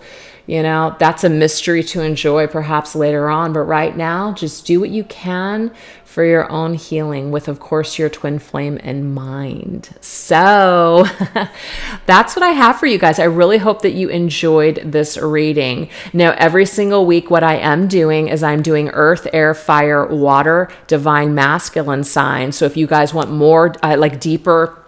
you know, that's a mystery to enjoy perhaps later on. But right now, just do what you can for your own healing with, of course, your twin flame in mind. So that's what I have for you guys. I really hope that you enjoyed this reading. Now, every single week, what I am doing is I'm doing earth, air, fire, water, divine masculine signs. So if you guys want more, like deeper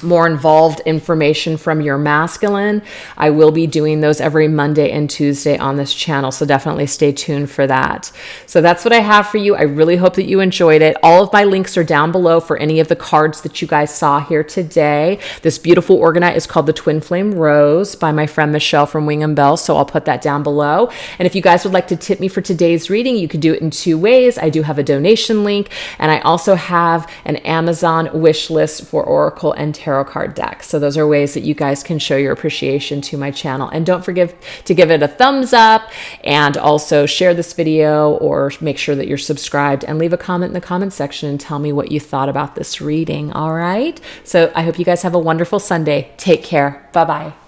more involved information from your masculine, I will be doing those every Monday and Tuesday on this channel. So definitely stay tuned for that. So that's what I have for you. I really hope that you enjoyed it. All of my links are down below for any of the cards that you guys saw here today. This beautiful orgonite is called the Twin Flame Rose by my friend Michelle from Wing and Bell. So I'll put that down below. And if you guys would like to tip me for today's reading, you could do it in two ways. I do have a donation link, and I also have an Amazon wish list for Oracle and Tarot card decks. So those are ways that you guys can show your appreciation to my channel. And don't forget to give it a thumbs up, and also share this video, or make sure that you're subscribed, and leave a comment in the comment section and tell me what you thought about this reading. All right. So I hope you guys have a wonderful Sunday. Take care. Bye-bye.